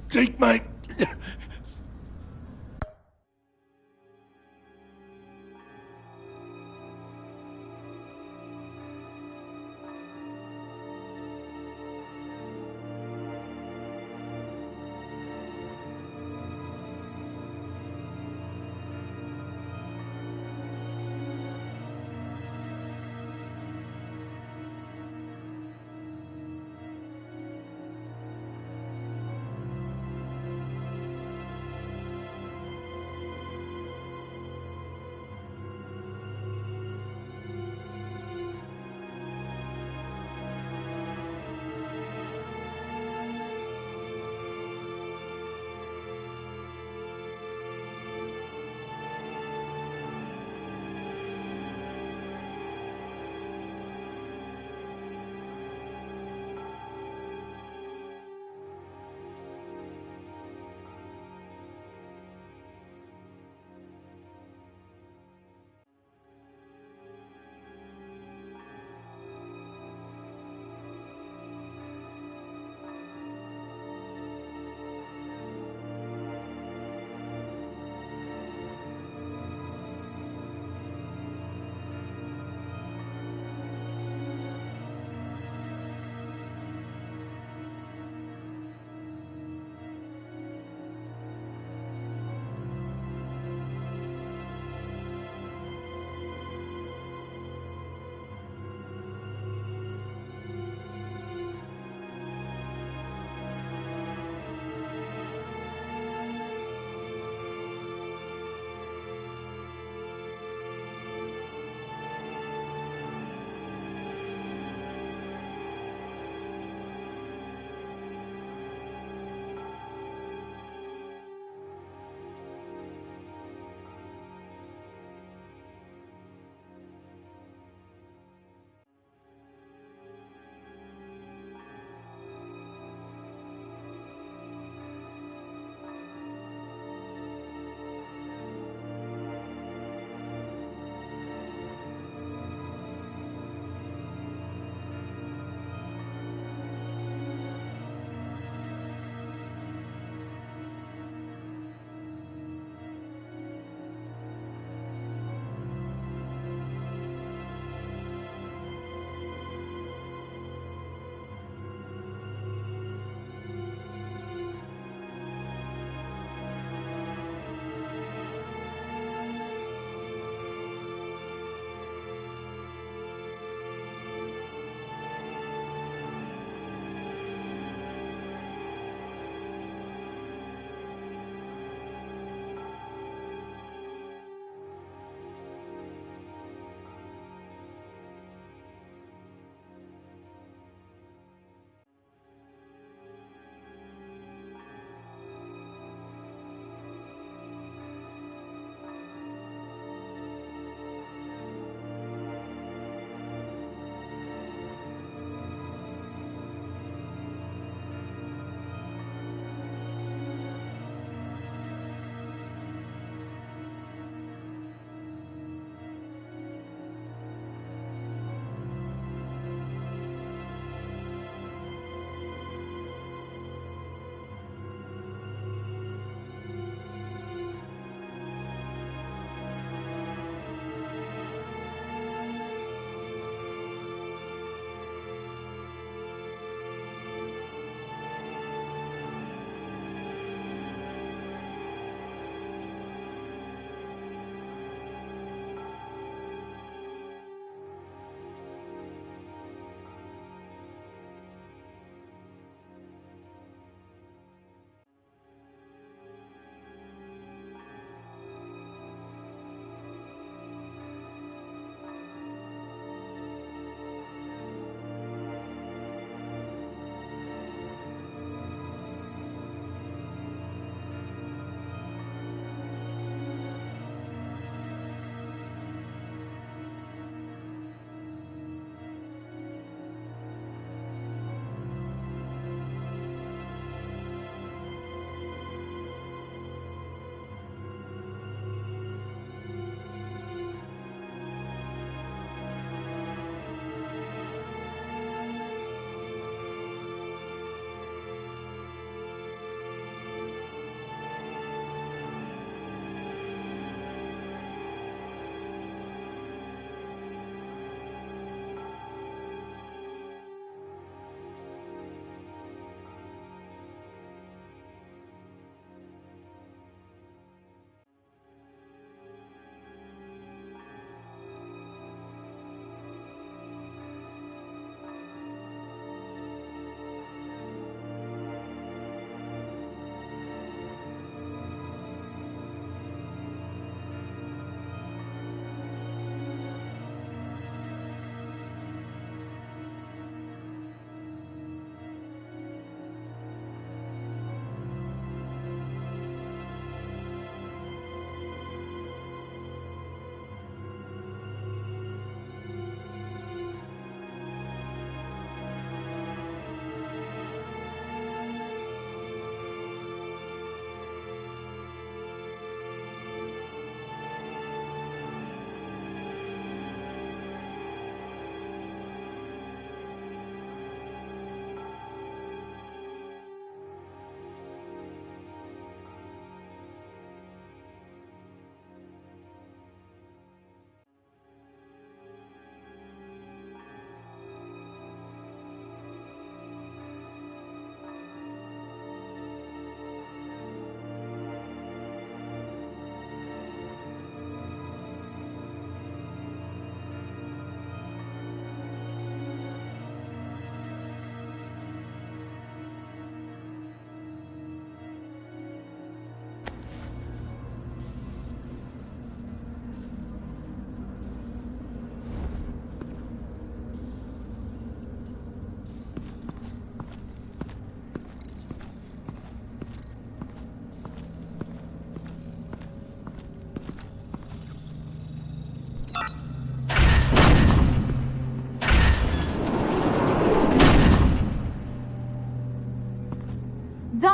Take my...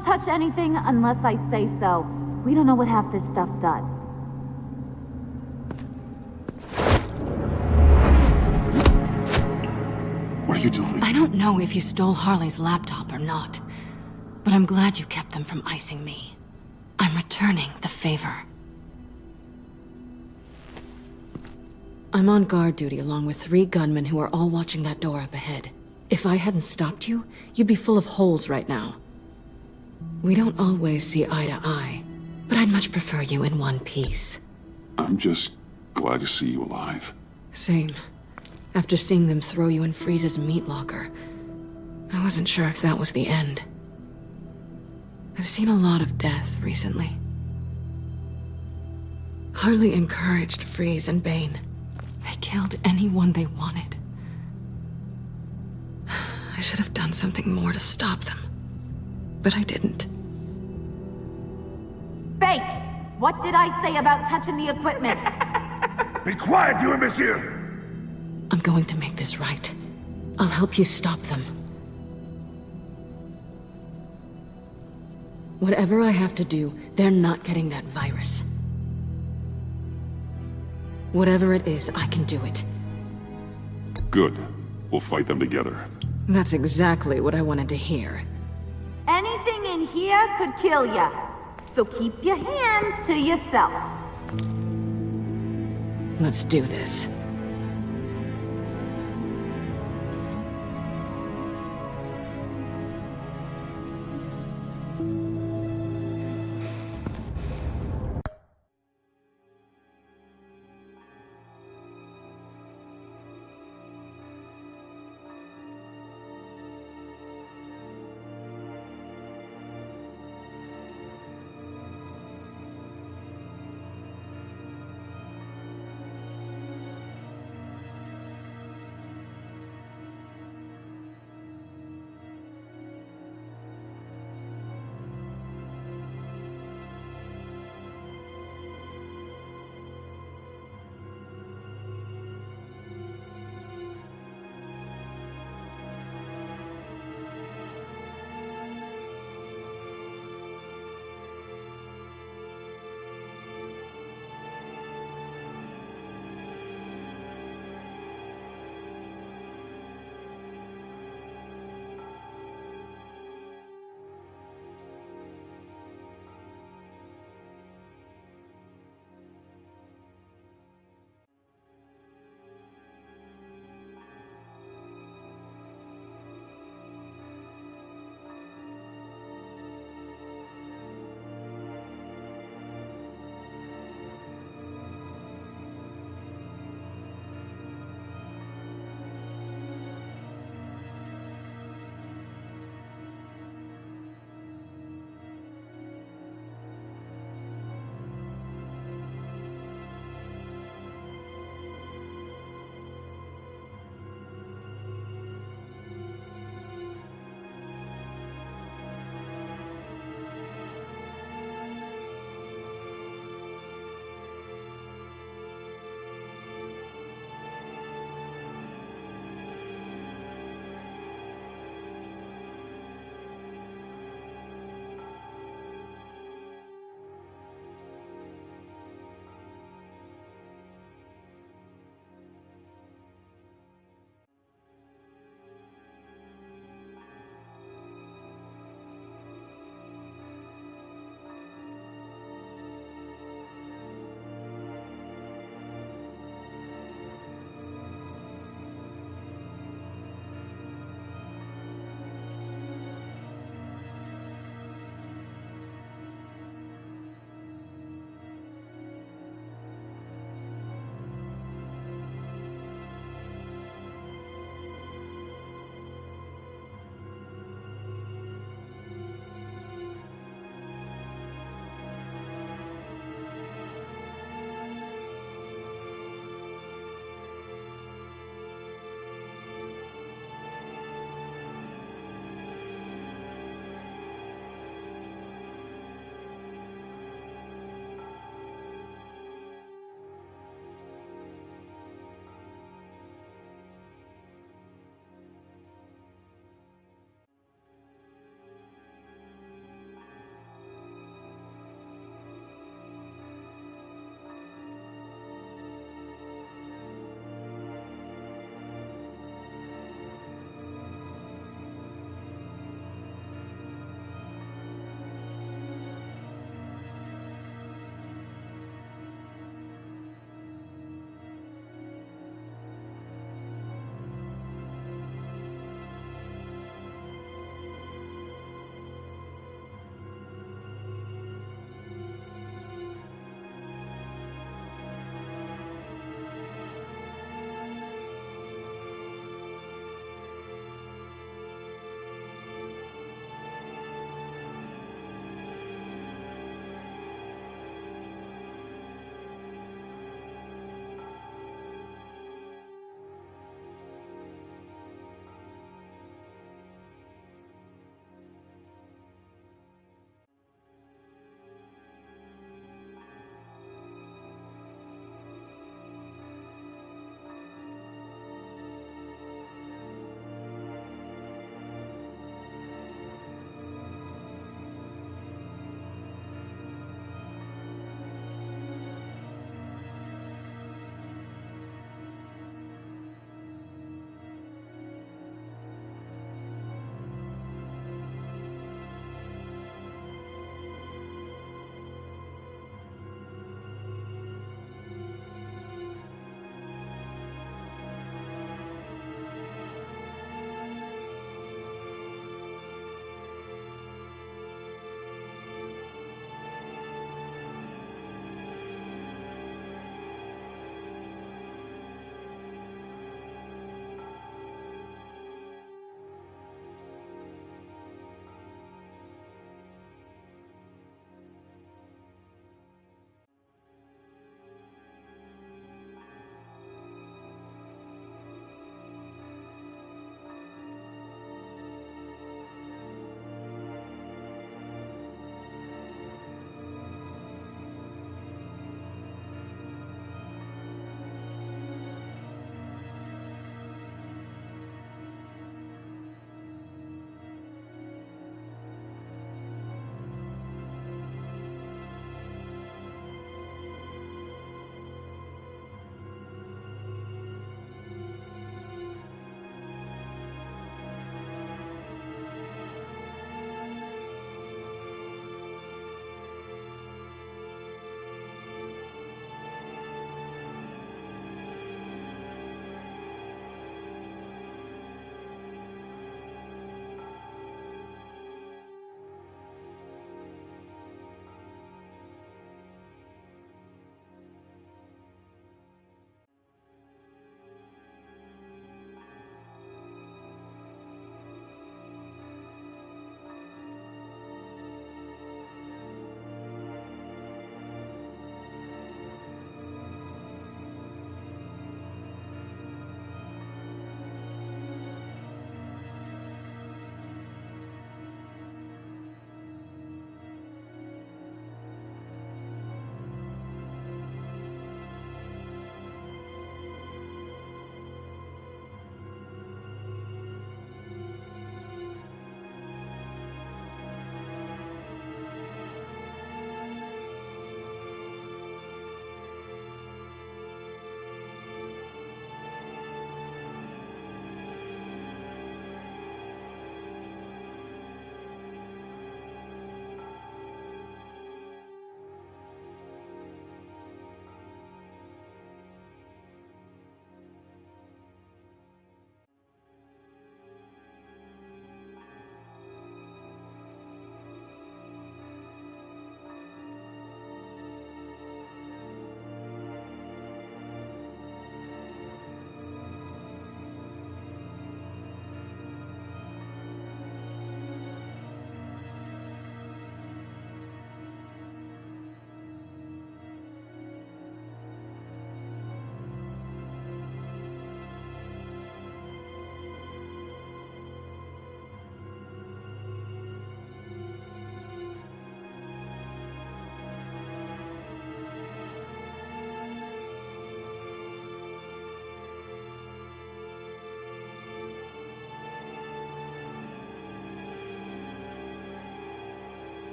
Don't touch anything unless I say so. We don't know what half this stuff does. What are you doing? I don't know if you stole Harley's laptop or not, but I'm glad you kept them from icing me. I'm returning the favor. I'm on guard duty along with 3 gunmen who are all watching that door up ahead. If I hadn't stopped you, you'd be full of holes right now. We don't always see eye to eye, but I'd much prefer you in one piece. I'm just glad to see you alive. Same. After seeing them throw you in Freeze's meat locker, I wasn't sure if that was the end. I've seen a lot of death recently. Harley encouraged Freeze and Bane. They killed anyone they wanted. I should have done something more to stop them, but I didn't. Fake! What did I say about touching the equipment? Be quiet, you imbecile! I'm going to make this right. I'll help you stop them. Whatever I have to do, they're not getting that virus. Whatever it is, I can do it. Good. We'll fight them together. That's exactly what I wanted to hear. Anything in here could kill ya. So keep your hands to yourself. Let's do this.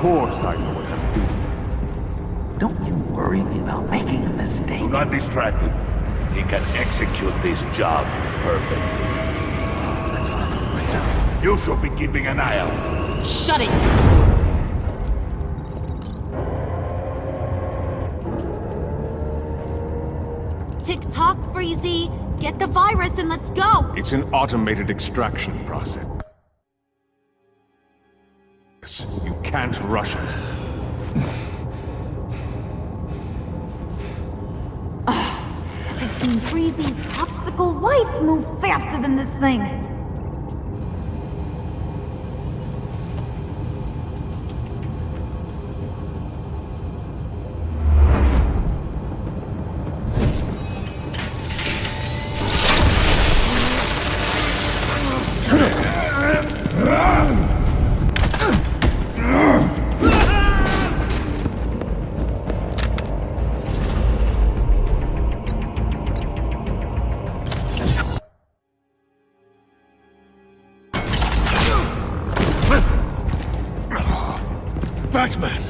course I know what I'm doing. Don't you worry about making a mistake. Do not distract him. He can execute this job perfectly. That's what I'm afraid of. You should be keeping an eye out. Shut it! Tick-tock, Freezy! Get the virus and let's go! It's an automated extraction process. You can't rush it. I've seen Freezy's popsicle wife move faster than this thing. Batman!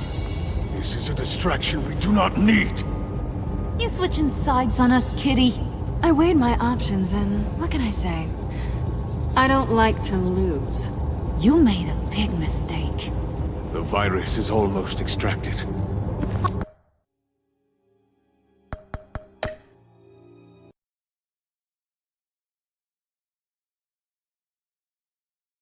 This is a distraction we do not need. You switching sides on us, kitty? I weighed my options and what can I say? I don't like to lose. You made a big mistake. The virus is almost extracted.